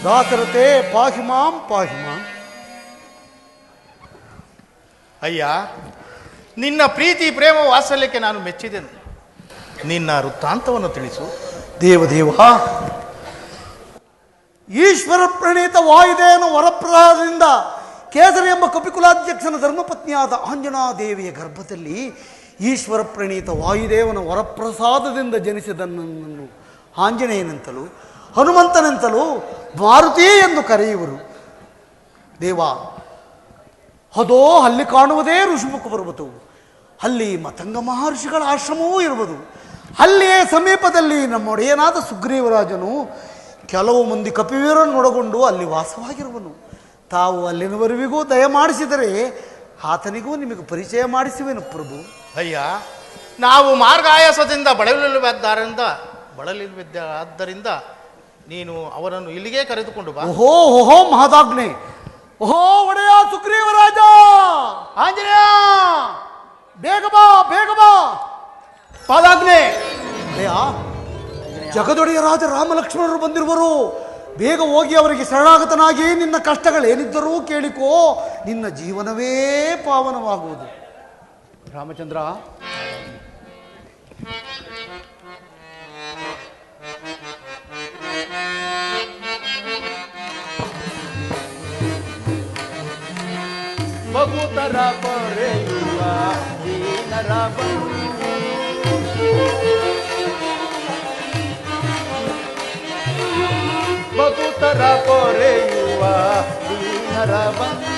दासरथे पाहिमां पाहिमां ಅಯ್ಯ, ನಿನ್ನ ಪ್ರೀತಿ ಪ್ರೇಮ ವಾತ್ಸಲ್ಯಕ್ಕೆ ನಾನು ಮೆಚ್ಚಿದ್ದೇನೆ. ನಿನ್ನ ವೃತ್ತಾಂತವನ್ನು ತಿಳಿಸು. ದೇವದೇವ, ಈಶ್ವರ ಪ್ರಣೀತ ವಾಯುದೇವನ ವರಪ್ರಸಾದದಿಂದ ಕೇಸರಿ ಎಂಬ ಕಪಿಕುಲಾಧ್ಯಕ್ಷನ ಧರ್ಮಪತ್ನಿಯಾದ ಆಂಜನಾದೇವಿಯ ಗರ್ಭದಲ್ಲಿ ಈಶ್ವರ ಪ್ರಣೀತ ವಾಯುದೇವನ ವರಪ್ರಸಾದದಿಂದ ಜನಿಸಿದ ನನ್ನನ್ನು ಆಂಜನೇಯನೆಂತಲೂ ಹನುಮಂತನೆಂತಲೂ ಮಾರುತಿ ಎಂದು ಕರೆಯುವರು. ದೇವ, ಅದೋ ಅಲ್ಲಿ ಕಾಣುವುದೇ ಋಷಿಮುಖ ಪರ್ವತವು, ಅಲ್ಲಿ ಮತಂಗ ಮಹರ್ಷಿಗಳ ಆಶ್ರಮವೂ ಇರುವುದು. ಅಲ್ಲಿಯೇ ಸಮೀಪದಲ್ಲಿ ನಮ್ಮೊಡೆಯನಾದ ಸುಗ್ರೀವರಾಜನು ಕೆಲವು ಮಂದಿ ಕಪಿವೀರನ್ನೊಳಗೊಂಡು ಅಲ್ಲಿ ವಾಸವಾಗಿರುವನು. ತಾವು ಅಲ್ಲಿನವರೆವಿಗೂ ದಯಮಾಡಿಸಿದರೆ ಆತನಿಗೂ ನಿಮಗೆ ಪರಿಚಯ ಮಾಡಿಸುವೆನು ಪ್ರಭು. ಅಯ್ಯ, ನಾವು ಮಾರ್ಗಾಯಾಸದಿಂದ ಬಳಲಿದ್ದರಿಂದ ನೀನು ಅವರನ್ನು ಇಲ್ಲಿಗೆ ಕರೆದುಕೊಂಡು ಬಾ. ಓಹೋ ಓಹೋ ಮಹದಾಗ್ನೆ. ಓಹೋ ಒಡೆಯ ಸುಗ್ರೀವರಾಜ, ಆಂಜನೇಯ, ಬೇಗ ಬಾ ಬೇಗ ಬಾ. ಪಾದಾಗ್ನೆ. ಒಡೆಯ, ಜಗದೊಡೆಯ ರಾಜ ರಾಮ ಲಕ್ಷ್ಮಣರು ಬಂದಿರುವರು. ಬೇಗ ಹೋಗಿ ಅವರಿಗೆ ಶರಣಾಗತನಾಗಿ ನಿನ್ನ ಕಷ್ಟಗಳೇನಿದ್ದರೂ ಕೇಳಿಕೋ, ನಿನ್ನ ಜೀವನವೇ ಪಾವನವಾಗುವುದು. ರಾಮಚಂದ್ರ, ಬಗುತರ ಪೊರೆಯುವ ದೀನರ ಬಂಧು ಬಗುತರ ಪೊರೆಯುವ ದೀನರ ಬಂಧು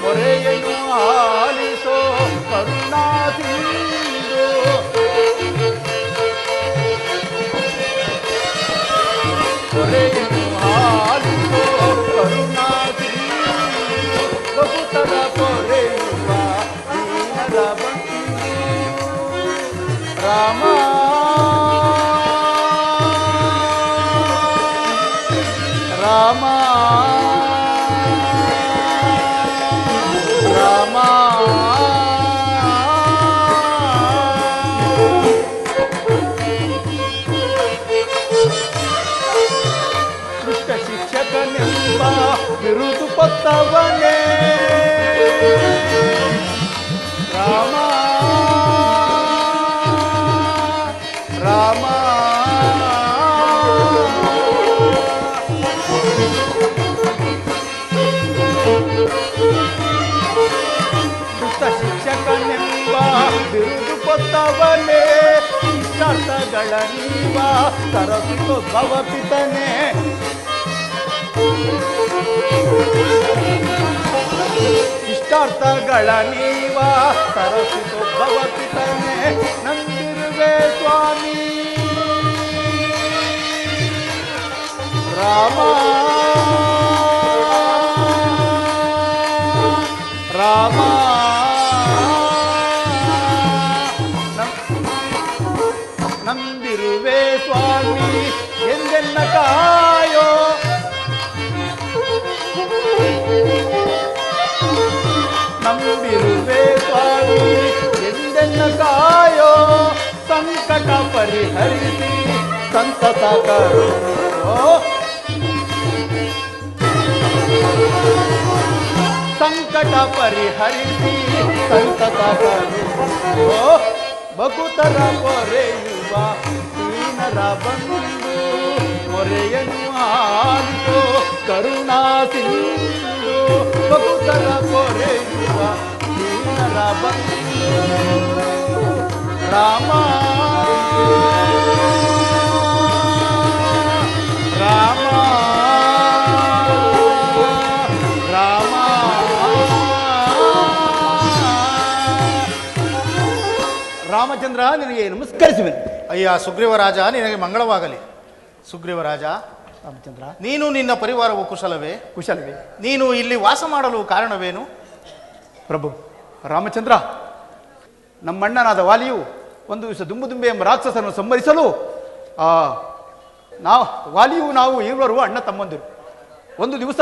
ಮೊರೆಯನ್ನು ಆಲಿಸೋ ಕರುಣಾ ಸಿಂಧು ಮೊರೆಯನ್ನು ಆಲಿಸೋ ಕರುಣಾ ಸಿಂಧು ಬಗುತರ ಪೊರೆಯುವ ದೀನರ ಬಂಧು ರಾಮ ರಾಮ ರಾಮ ದುಷ್ಟ ಶಿಕ್ಷಕನೆಂಬ ಬಿರುದು ಪತ್ತವನೇ ರಾಮ ರಾಮ ದುಷ್ಟ ಶಿಕ್ಷಕನೆಂಬ ಬಿರುದು ಕೊತ್ತವನೇ ಇಷ್ಟಾರ್ಥಗಳ ನೀವ ತರಸಿತು ಭವಪಿತನೇ ಇಷ್ಟಾರ್ಥಗಳ ನೀವ ತರಸಿತು ಭವಪಿತನೇ ನಂದಿರುವೆ ಸ್ವಾಮಿ ರಾಮ ರಾಮ ನಂಬಿರುವೆ ಸ್ವಾಮಿ ಎಂದೆನ್ನ ಕಾಯೋ ನಂಬಿರುವೆ ಸ್ವಾಮಿ ಎಂದೆನ್ನ ಕಾಯೋ ಸಂಕಟ ಪರಿಹರಿಸಿ ಸಂತತ ಕರೋ ಸಂಕಟ ಪರಿಹರಿಸಿ ಸಂತತ ಕರೋ ಬಗುತರ ಪೊರೆಯುವ ದೀನರ ಬಂಧು ಮೊರೆಯನ್ನು ಆಲಿಸೋ ಕರುಣಾ ಸಿಂಧು ಬಗುತರ ಪೊರೆಯುವ ದೀನರ ಬಂಧು ರಾಮ ರಾಮ ರಾಮ ರಾಮಚಂದ್ರ ನಿನಗೆ ನಮಸ್ಕರಿಸುವೆ. ಅಯ್ಯ ಸುಗ್ರೀವರಾಜ, ನಿನಗೆ ಮಂಗಳವಾಗಲಿ. ಸುಗ್ರೀವರಾಜ, ರಾಮಚಂದ್ರ ನೀನು ನಿನ್ನ ಪರಿವಾರವು ಕುಶಲವೇ? ಕುಶಲವೇ. ನೀನು ಇಲ್ಲಿ ವಾಸ ಮಾಡಲು ಕಾರಣವೇನು? ಪ್ರಭು ರಾಮಚಂದ್ರ, ನಮ್ಮಣ್ಣನಾದ ವಾಲಿಯು ಒಂದು ದಿವಸ ದುಂಬುದುಂಬೆ ಎಂಬ ರಾಕ್ಷಸನ್ನು ಸಂಹರಿಸಲು ವಾಲಿಯು ನಾವು ಇರುವರು ಅಣ್ಣ ತಮ್ಮಂದಿರು. ಒಂದು ದಿವಸ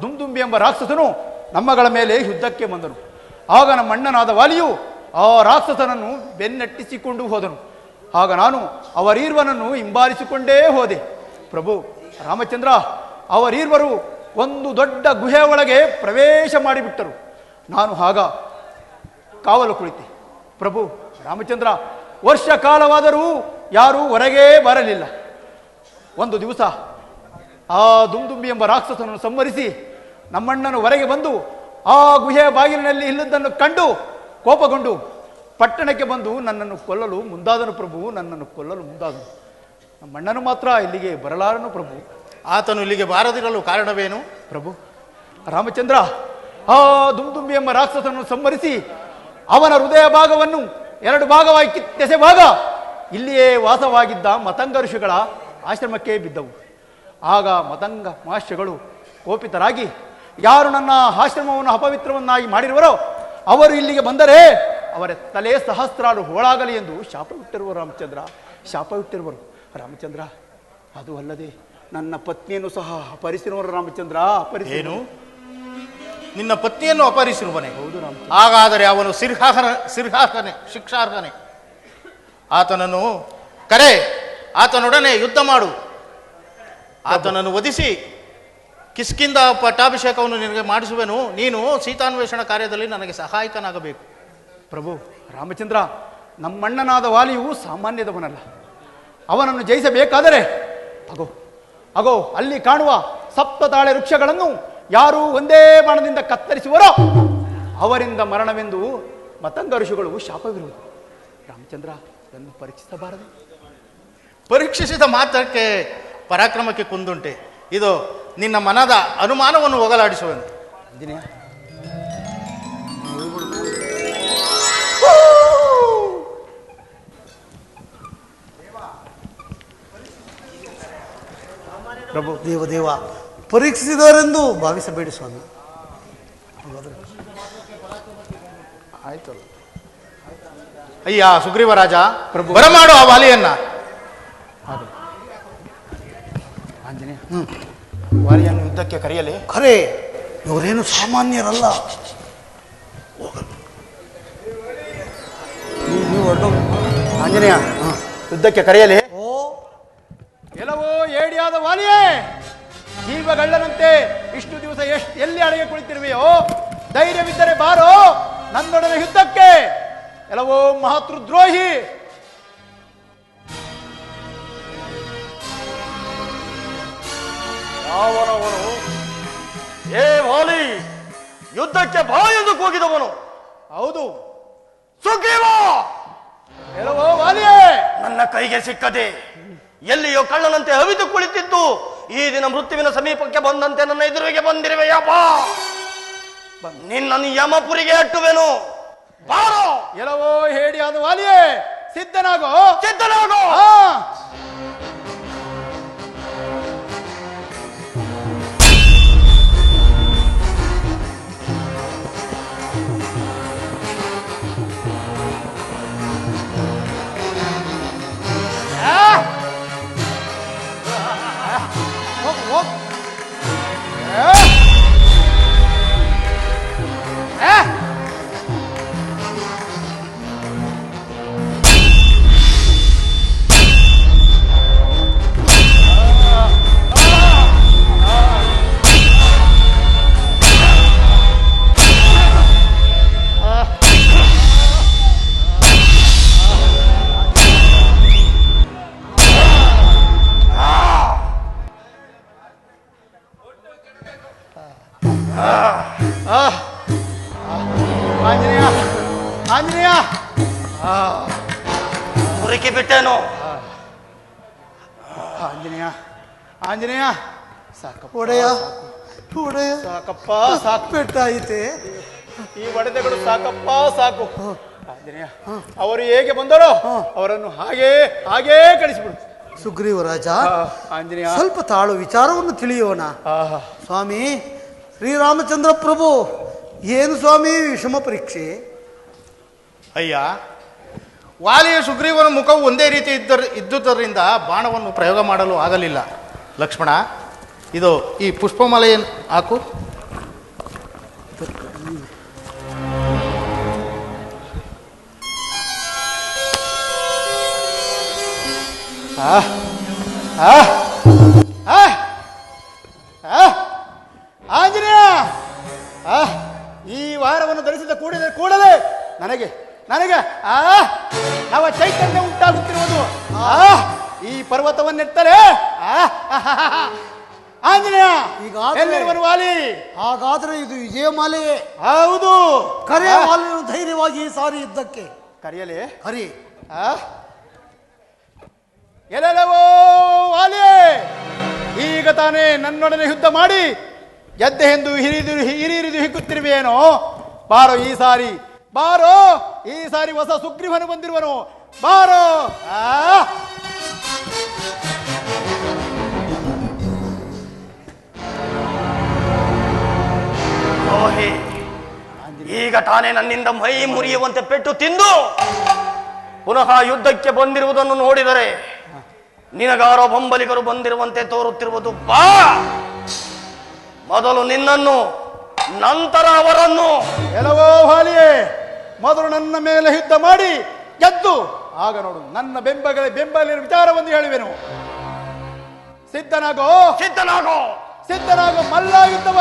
ದುಂಬುದುಂಬೆ ಎಂಬ ರಾಕ್ಷಸನು ನಮ್ಮಗಳ ಮೇಲೆ ಯುದ್ಧಕ್ಕೆ ಬಂದನು. ಆಗ ನಮ್ಮ ಅಣ್ಣನಾದ ವಾಲಿಯು ಆ ರಾಕ್ಷಸನನ್ನು ಬೆನ್ನಟ್ಟಿಸಿಕೊಂಡು ಹೋದನು. ಆಗ ನಾನು ಅವರೀರ್ವನನ್ನು ಹಿಂಬಾಲಿಸಿಕೊಂಡೇ ಹೋದೆ. ಪ್ರಭು ರಾಮಚಂದ್ರ, ಅವರೀರ್ವರು ಒಂದು ದೊಡ್ಡ ಗುಹೆ ಒಳಗೆ ಪ್ರವೇಶ ಮಾಡಿಬಿಟ್ಟರು. ನಾನು ಆಗ ಕಾವಲು ಕುಳಿತೆ. ಪ್ರಭು ರಾಮಚಂದ್ರ, ವರ್ಷ ಕಾಲವಾದರೂ ಯಾರೂ ಹೊರಗೇ ಬರಲಿಲ್ಲ. ಒಂದು ದಿವಸ ಆ ದುಂಬುದುಂಬಿ ಎಂಬ ರಾಕ್ಷಸನನ್ನು ಸಂಹರಿಸಿ ನಮ್ಮಣ್ಣನು ಹೊರಗೆ ಬಂದು ಆ ಗುಹೆಯ ಬಾಗಿಲಿನಲ್ಲಿ ಇಲ್ಲದನ್ನು ಕಂಡು ಕೋಪಗೊಂಡು ಪಟ್ಟಣಕ್ಕೆ ಬಂದು ನನ್ನನ್ನು ಕೊಲ್ಲಲು ಮುಂದಾದನು. ಪ್ರಭು ನನ್ನನ್ನು ಕೊಲ್ಲಲು ಮುಂದಾದನು. ನಮ್ಮಣ್ಣನು ಮಾತ್ರ ಇಲ್ಲಿಗೆ ಬರಲಾರನು. ಪ್ರಭು ಆತನು ಇಲ್ಲಿಗೆ ಬಾರದಿರಲು ಕಾರಣವೇನು? ಪ್ರಭು ರಾಮಚಂದ್ರ, ಆ ದುಂಬುದುಂಬಿ ಎಂಬ ರಾಕ್ಷಸನನ್ನು ಸಂಹರಿಸಿ ಅವನ ಹೃದಯ ಭಾಗವನ್ನು 2 ಭಾಗವಾಗಿ ಕಿತ್ತೆಸೆವಾಗ ಇಲ್ಲಿಯೇ ವಾಸವಾಗಿದ್ದ ಮತಂಗ ಋಷಿಗಳ ಆಶ್ರಮಕ್ಕೆ ಬಿದ್ದವು. ಆಗ ಮತಂಗ ಮಹರ್ಷಿಗಳು ಕೋಪಿತರಾಗಿ, ಯಾರು ನನ್ನ ಆಶ್ರಮವನ್ನು ಅಪವಿತ್ರವನ್ನಾಗಿ ಮಾಡಿರುವರೋ ಅವರು ಇಲ್ಲಿಗೆ ಬಂದರೆ ಅವರ ತಲೆ ಸಹಸ್ರಾರು ಹೋಳಾಗಲಿ ಎಂದು ಶಾಪವಿಟ್ಟಿರುವರು. ರಾಮಚಂದ್ರ, ಶಾಪವಿಟ್ಟಿರುವರು. ರಾಮಚಂದ್ರ, ಅದು ಅಲ್ಲದೆ ನನ್ನ ಪತ್ನಿಯನ್ನು ಸಹ ಅಪಹರಿಸಿರುವರು. ರಾಮಚಂದ್ರ, ಏನು? ನಿನ್ನ ಪತ್ನಿಯನ್ನು ಅಪಹರಿಸಿರುವನೆ? ಹೌದು ರಾಮ. ಹಾಗಾದರೆ ಅವನು ಶಿಕ್ಷಾರ್ಹನೆ. ಆತನನ್ನು ಕರೆ, ಆತನೊಡನೆ ಯುದ್ಧ ಮಾಡು. ಆತನನ್ನು ವಧಿಸಿ ಕಿಷ್ಕಿಂಧ ಪಟ್ಟಾಭಿಷೇಕವನ್ನು ನಿನಗೆ ಮಾಡಿಸುವೆನು. ನೀನು ಸೀತಾನ್ವೇಷಣ ಕಾರ್ಯದಲ್ಲಿ ನನಗೆ ಸಹಾಯಕನಾಗಬೇಕು. ಪ್ರಭು ರಾಮಚಂದ್ರ, ನಮ್ಮಣ್ಣನಾದ ವಾಲಿಯು ಸಾಮಾನ್ಯದವನಲ್ಲ. ಅವನನ್ನು ಜಯಿಸಬೇಕಾದರೆ ಅಗೋ ಅಗೋ ಅಲ್ಲಿ ಕಾಣುವ ಸಪ್ತತಾಳೆ ವೃಕ್ಷಗಳನ್ನು ಯಾರು ಒಂದೇ ಬಾಣದಿಂದ ಕತ್ತರಿಸುವರೋ ಅವರಿಂದ ಮರಣವೆಂದು ಮತಂಗ ಋಷಿಗಳು ಶಾಪವಿರುವುದು. ರಾಮಚಂದ್ರ ಇದನ್ನು ಪರೀಕ್ಷಿಸಬಾರದು. ಪರೀಕ್ಷಿಸಿದ ಮಾತ್ರಕ್ಕೆ ಪರಾಕ್ರಮಕ್ಕೆ ಕುಂದುಂಟೆ. ಇದು ನಿನ್ನ ಮನದ ಅನುಮಾನವನ್ನು ಹೋಗಲಾಡಿಸುವೆನು. ಆಂಜನೇಯ, ಪ್ರಭು ದೇವ ಪರೀಕ್ಷಿಸಿದವರೆಂದು ಭಾವಿಸಬೇಡಿ ಸ್ವಾಮಿ. ಆಯ್ತು ಅಯ್ಯ ಸುಗ್ರೀವರಾಜ, ಬರಮಾಡು ಆ ವಾಲಿಯನ್ನ. ಆಂಜನೇಯ, ವಾಲಿಯನ್ನು ಯುದ್ಧಕ್ಕೆ ಕರೆಯಲೇ? ಖರೆ, ಇವರೇನು ಸಾಮಾನ್ಯರಲ್ಲ. ನೀವು ಹೊರಟೋಗಿ. ಆಂಜನೇಯ, ಯುದ್ಧಕ್ಕೆ ಕರೆಯಲೇ? ಓ, ಎಲ್ಲವೋ ಏಡಿಯಾದ ವಾಲಿಯೇ, ಜೀವಗಳ್ಳನಂತೆ ಇಷ್ಟು ದಿವಸ ಎಲ್ಲಿ ಅಡಗೆ ಕುಳಿತಿರುವೆಯೋ? ಧೈರ್ಯವಿದ್ದರೆ ಬಾರೋ ನನ್ನೊಡನೆ ಯುದ್ಧಕ್ಕೆ. ಎಲ್ಲವೋ ಮಹಾತೃದ್ರೋಹಿ, ಯಾವನವನು? ಏ ವಾಲಿ, ಯುದ್ಧಕ್ಕೆ ಬಾ ಎಂದು ಕೂಗಿದವನು. ಹೌದು ಸುಗ್ರೀವ, ಎಲ್ಲವೋ ವಾಲಿಯೇ, ನನ್ನ ಕೈಗೆ ಸಿಕ್ಕದೆ ಎಲ್ಲಿಯೋ ಕಳ್ಳನಂತೆ ಹವಿದು ಕುಳಿತಿದ್ದು ಈ ದಿನ ಮೃತ್ಯುವಿನ ಸಮೀಪಕ್ಕೆ ಬಂದಂತೆ ನನ್ನ ಎದುರಿಗೆ ಬಂದಿರುವೆಯಪ್ಪ. ನಿನ್ನನ್ನು ಯಮಪುರಿಗೆ ಅಟ್ಟುವೆನು. ಬಾರೋ. ಎಲ್ಲವೋ ಹೇಡಿಯಾದ ವಾಲಿಯೇ, ಸಿದ್ಧನಾಗೋ. ಸಿದ್ಧನಾಗೋ. ಆಂಜನೇಯ, ಆಂಜನೇಯ, ಮುರುಕಿ ಬಿಟ್ಟೇನು? ಆಂಜನೇಯ, ಆಂಜನೇಯ, ಸಾಕಪ್ಪ ಒಡೆಯ, ಸಾಕಪ್ಪ ಸಾಕು. ಪೆಟ್ಟಾಯಿತೆ. ಈ ಒಡೆದಗಳು ಸಾಕಪ್ಪ ಸಾಕು. ಆಂಜನೇಯ, ಅವರು ಹೇಗೆ ಬಂದರೋ ಅವರನ್ನು ಹಾಗೇ ಹಾಗೇ ಕಳಿಸಿಬಿಡು. ಸುಗ್ರೀವರಾಜ, ಆಂಜನೇಯ, ಸ್ವಲ್ಪ ತಾಳು, ವಿಚಾರವನ್ನು ತಿಳಿಯೋಣ. ಸ್ವಾಮಿ ಶ್ರೀರಾಮಚಂದ್ರ ಪ್ರಭು, ಏನು ಸ್ವಾಮಿ ವಿಷಮ ಪರೀಕ್ಷೆ? ಅಯ್ಯ, ವಾಲಿಯ ಸುಗ್ರೀವನ ಮುಖವು ಒಂದೇ ರೀತಿ ಇದ್ದುದರಿಂದ ಬಾಣವನ್ನು ಪ್ರಯೋಗ ಮಾಡಲು ಆಗಲಿಲ್ಲ. ಲಕ್ಷ್ಮಣ, ಇದು ಈ ಪುಷ್ಪಮಾಲೆಯನ್ನು ಹಾಕು. ಆಂಜನೇಯ, ಈ ವಾರವನ್ನು ಧರಿಸಿದ ಕೂಡಲೇ ನನಗೆ ನವ ಚೈತನ್ಯ ಉಂಟಾಗುತ್ತಿರುವುದು. ಈ ಪರ್ವತವನ್ನೆತ್ತಲೇ ಆಂಜನೇಯ, ಎಲ್ಲಿರುವನು ವಾಲಿ? ಹಾಗಾದ್ರೆ ಇದು ವಿಜಯಮಾಲೆಯೇ? ಹೌದು. ಕರೆ ವಾಲಿಯನ್ನು ಧೈರ್ಯವಾಗಿ ಈ ಸಾರಿ ಯುದ್ಧಕ್ಕೆ ಕರೆಯಲೇ? ಕರಿ. ಎಲ್ಲೆಲ್ಲವೋ ವಾಲಿಯೇ, ಈಗ ತಾನೇ ನನ್ನೊಡನೆ ಯುದ್ಧ ಮಾಡಿ ಗೆದ್ದೆ ಎಂದು ಹಿರಿದು ಹಿಕ್ಕುತ್ತಿರುವೆಯೇನೋ? ಬಾರೋ ಈ ಸಾರಿ, ಬಾರೋ ಈ ಸಾರಿ ಹೊಸ ಸುಗ್ರೀವನು ಬಂದಿರುವನು. ಬಾರೋ. ದ್ರೋಹಿ, ಈಗ ತಾನೇ ನನ್ನಿಂದ ಮೈ ಮುರಿಯುವಂತೆ ಪೆಟ್ಟು ತಿಂದು ಪುನಃ ಯುದ್ಧಕ್ಕೆ ಬಂದಿರುವುದನ್ನು ನೋಡಿದರೆ ನಿನಗಾರೋ ಬೆಂಬಲಿಗರು ಬಂದಿರುವಂತೆ ತೋರುತ್ತಿರುವುದು. ಬಾ, ಮೊದಲು ನಿನ್ನನ್ನು, ನಂತರ ಅವರನ್ನು. ಎಲ್ಲವೋ ವಾಲಿಯೇ, ಮೊದಲು ನನ್ನ ಮೇಲೆ ಯುದ್ಧ ಮಾಡಿ ಗೆದ್ದು ಆಗ ನೋಡು ನನ್ನ ಬೆಂಬಲಿನ ವಿಚಾರವನ್ನು ಹೇಳುವೆನು. ಸಿದ್ಧನಾಗೋ, ಸಿದ್ಧನಾಗೋ, ಸಿದ್ಧನಾಗೋ, ಮಲ್ಲ ಯುದ್ಧವ.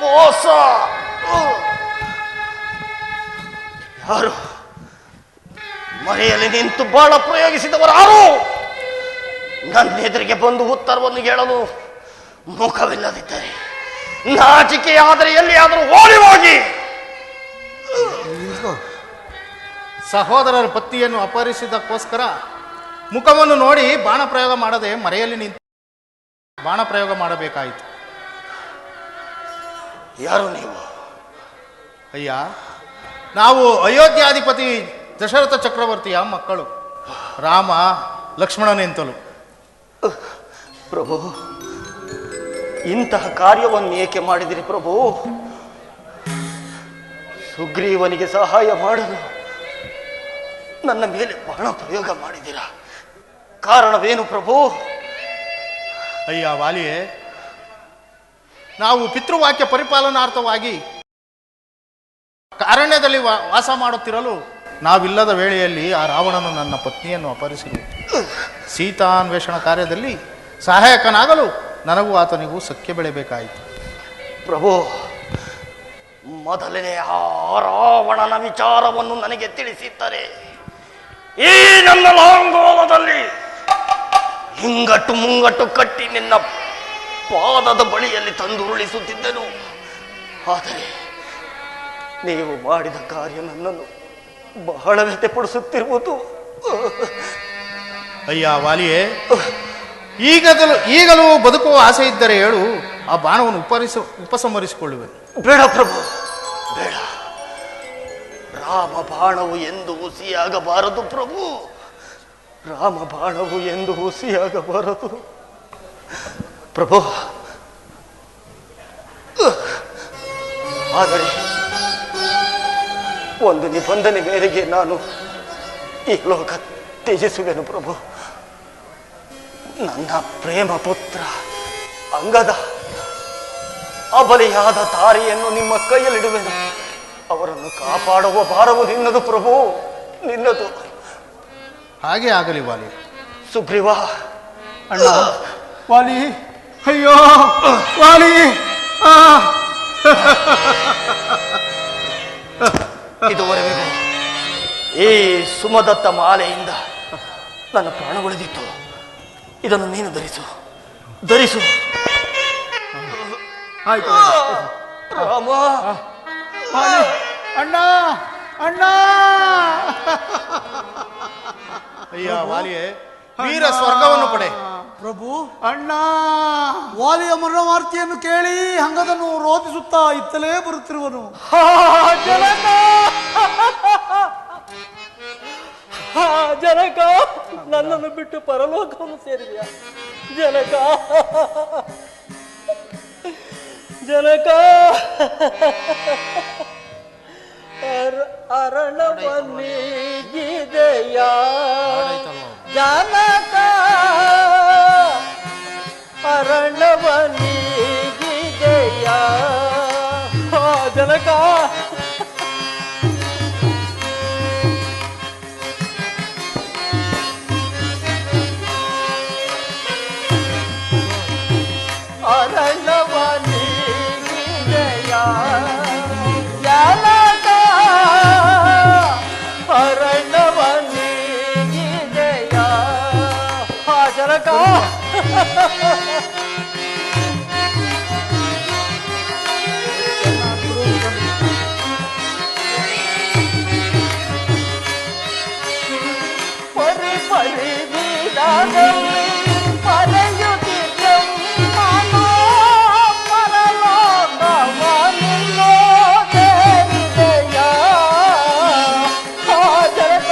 ಮೋಸ. ಯಾರು ಮರೆಯಲ್ಲಿ ನಿಂತು ಬಾಣ ಪ್ರಯೋಗಿಸಿದವರು ಯಾರು? ನನ್ನ ಎದುರಿಗೆ ಬಂದು ಉತ್ತರವನ್ನು ಹೇಳಲು ಮುಖವಿಲ್ಲದಿದ್ದರೆ ನಾಚಿಕೆಯಾದರೆ ಎಲ್ಲಿಯಾದರೂ ಓಡಿ ಹೋಗಿ. ಸಹೋದರರ ಪತ್ತಿಯನ್ನು ಅಪಹರಿಸಿದ್ದಕ್ಕೋಸ್ಕರ ಮುಖವನ್ನು ನೋಡಿ ಬಾಣ ಪ್ರಯೋಗ ಮಾಡದೆ ಮರೆಯಲ್ಲಿ ನಿಂತು ಬಾಣ ಪ್ರಯೋಗ ಮಾಡಬೇಕಾಯಿತು. ಯಾರು ನೀವು? ಅಯ್ಯ, ನಾವು ಅಯೋಧ್ಯಾಧಿಪತಿ ದಶರಥ ಚಕ್ರವರ್ತಿಯ ಮಕ್ಕಳು, ರಾಮ ಲಕ್ಷ್ಮಣನೆಂತಲು. ಪ್ರಭು, ಇಂತಹ ಕಾರ್ಯವನ್ನು ಏಕೆ ಮಾಡಿದಿರಿ ಪ್ರಭು? ಸುಗ್ರೀವನಿಗೆ ಸಹಾಯ ಮಾಡಲು ನನ್ನ ಮೇಲೆ ಬಾಣ ಪ್ರಯೋಗ ಮಾಡಿದ್ದೀರಾ? ಕಾರಣವೇನು ಪ್ರಭು? ಅಯ್ಯ ವಾಲಿಯೇ, ನಾವು ಪಿತೃವಾಕ್ಯ ಪರಿಪಾಲನಾರ್ಥವಾಗಿ ಅರಣ್ಯದಲ್ಲಿ ವಾಸ ಮಾಡುತ್ತಿರಲು ನಾವಿಲ್ಲದ ವೇಳೆಯಲ್ಲಿ ಆ ರಾವಣನು ನನ್ನ ಪತ್ನಿಯನ್ನು ಅಪಹರಿಸಿರುವುದು. ಸೀತಾನ್ವೇಷಣ ಕಾರ್ಯದಲ್ಲಿ ಸಹಾಯಕನಾಗಲು ನನಗೂ ಆತನಿಗೂ ಸಖ್ಯ ಬೆಳೆಯಬೇಕಾಯಿತು. ಪ್ರಭು, ಮೊದಲನೇ ಆ ರಾವಣನ ವಿಚಾರವನ್ನು ನನಗೆ ತಿಳಿಸಿದ್ದರೆ ಈ ನನ್ನ ಲಾಂಗೋಲದಲ್ಲಿ ಹಿಂಗಟ್ಟು ಮುಂಗಟ್ಟು ಕಟ್ಟಿ ನಿನ್ನ ಪಾದದ ಬಳಿಯಲ್ಲಿ ತಂದು ಉರುಳಿಸುತ್ತಿದ್ದೆನು. ಆದರೆ ನೀವು ಮಾಡಿದ ಕಾರ್ಯ ನನ್ನನ್ನು ಬಹಳ ವ್ಯಥೆಪಡಿಸುತ್ತಿರುವುದು. ಅಯ್ಯ ವಾಲಿಯೇ, ಈಗಲೂ ಬದುಕುವ ಆಸೆ ಇದ್ದರೆ ಹೇಳು, ಆ ಬಾಣವನ್ನು ಉಪಸಂಹರಿಸಿಕೊಳ್ಳುವೆ. ಬೇಡ ಪ್ರಭು, ಬೇಡ. ರಾಮ ಬಾಣವು ಎಂದು ಹುಸಿಯಾಗಬಾರದು ಪ್ರಭು. ರಾಮ ಬಾಣವು ಎಂದು ಹುಸಿಯಾಗಬಾರದು ಪ್ರಭು. ಆದರೆ ಒಂದು ನಿಬಂಧನೆ ಮೇರೆಗೆ ನಾನು ಈ ಲೋಕ ತ್ಯಜಿಸುವೆನು ಪ್ರಭು. ನನ್ನ ಪ್ರೇಮ ಪುತ್ರ ಅಂಗದ ಅಬಲೆಯಾದ ತಾರೆಯನ್ನು ನಿಮ್ಮ ಕೈಯಲ್ಲಿಡುವೆನು. ಅವರನ್ನು ಕಾಪಾಡುವ ಭಾರವು ನಿನ್ನದು ಪ್ರಭು, ನಿನ್ನದು. ಹಾಗೆ ಆಗಲಿ ವಾಲಿ. ಸುಗ್ರೀವ, ಅಣ್ಣ, ವಾಲಿ, ಅಯ್ಯೋ ವಾಲಿ. ಇದುವರೆಗೂ ಈ ಸುಮದತ್ತ ಮಾಲೆಯಿಂದ ನನ್ನ ಪ್ರಾಣ ಉಳಿದಿತ್ತು. ಇದನ್ನು ನೀನು ಧರಿಸು, ಧರಿಸು. ಆಯ್ತು ರಾಮ. ವಾಲಿ, ಅಣ್ಣ, ಅಣ್ಣ. ಅಯ್ಯ ವಾಲಿಯೇ, ವೀರ ಸ್ವರ್ಗವನ್ನು ಪಡೆ. ಪ್ರಭು, ಅಣ್ಣ. ವಾಲಿಯ ಮರಣವಾರ್ತೆಯನ್ನು ಕೇಳಿ ಹಂಗದನ್ನು ರೋಧಿಸುತ್ತಾ ಇತ್ತಲೇ ಬರುತ್ತಿರುವನು. ಜನಕ, ನನ್ನನ್ನು ಬಿಟ್ಟು ಪರಲೋಕವನ್ನು ಸೇರಿದೆಯಾ ಜನಕ? ಜನಕ, ಅರಣವನ್ನಿಗಿದೆಯಾ ಜನಕ? ಅರಣವನ್ನಿಗಿದೆಯಾ ಜನಕ? ಅರಣವನ್ನಿಗಿದೆಯಾ ಜನಕ? ಅರಣವನ್ನಿಗಿದೆಯಾ ಜನಕ? ಪರಿ ಪರಿ ಬೀಡಾದಲ್ಲಿ ಪರೆಯುತ್ತಿದ್ದೆವು ಪರಲೋಕವನಿಲ್ಲೋ ಸೇರಿದೆಯಾ ಜನಕ?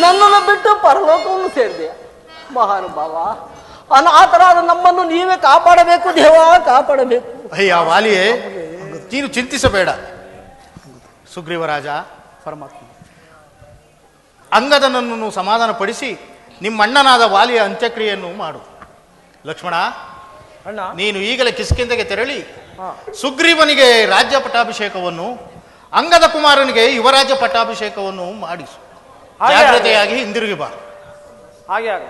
ನನ್ನನ್ನು ಬಿಟ್ಟು ಪರಲೋಕವನ್ನು ಸೇರಿದೆ. ಮಹಾನುಭಾವ, ಅನಾಥರಾದ ನಮ್ಮನ್ನು ನೀವೇ ಕಾಪಾಡಬೇಕು ದೇವ, ಕಾಪಾಡಬೇಕು. ಅಯ್ಯ ವಾಲಿಯೇ, ನೀನು ಚಿಂತಿಸಬೇಡ. ಸುಗ್ರೀವರಾಜ, ಪರಮಾತ್ಮ, ಅಂಗದನನ್ನು ಸಮಾಧಾನಪಡಿಸಿ ನಿಮ್ಮಣ್ಣನಾದ ವಾಲಿಯ ಅಂತ್ಯಕ್ರಿಯೆಯನ್ನು ಮಾಡು. ಲಕ್ಷ್ಮಣ, ಅಣ್ಣ, ನೀನು ಈಗಲೇ ಕಿಷ್ಕಿಂಧೆಗೆ ತೆರಳಿ ಸುಗ್ರೀವನಿಗೆ ರಾಜ್ಯ ಪಟ್ಟಾಭಿಷೇಕವನ್ನು, ಅಂಗದ ಕುಮಾರನಿಗೆ ಯುವರಾಜ್ಯ ಪಟ್ಟಾಭಿಷೇಕವನ್ನು ಮಾಡಿಸು. ಹಾಗೆ ಜಾಗ್ರತೆಯಾಗಿ ಹಿಂದಿರುಗಿ ಬಾ. ಹಾಗೆ ಆಗ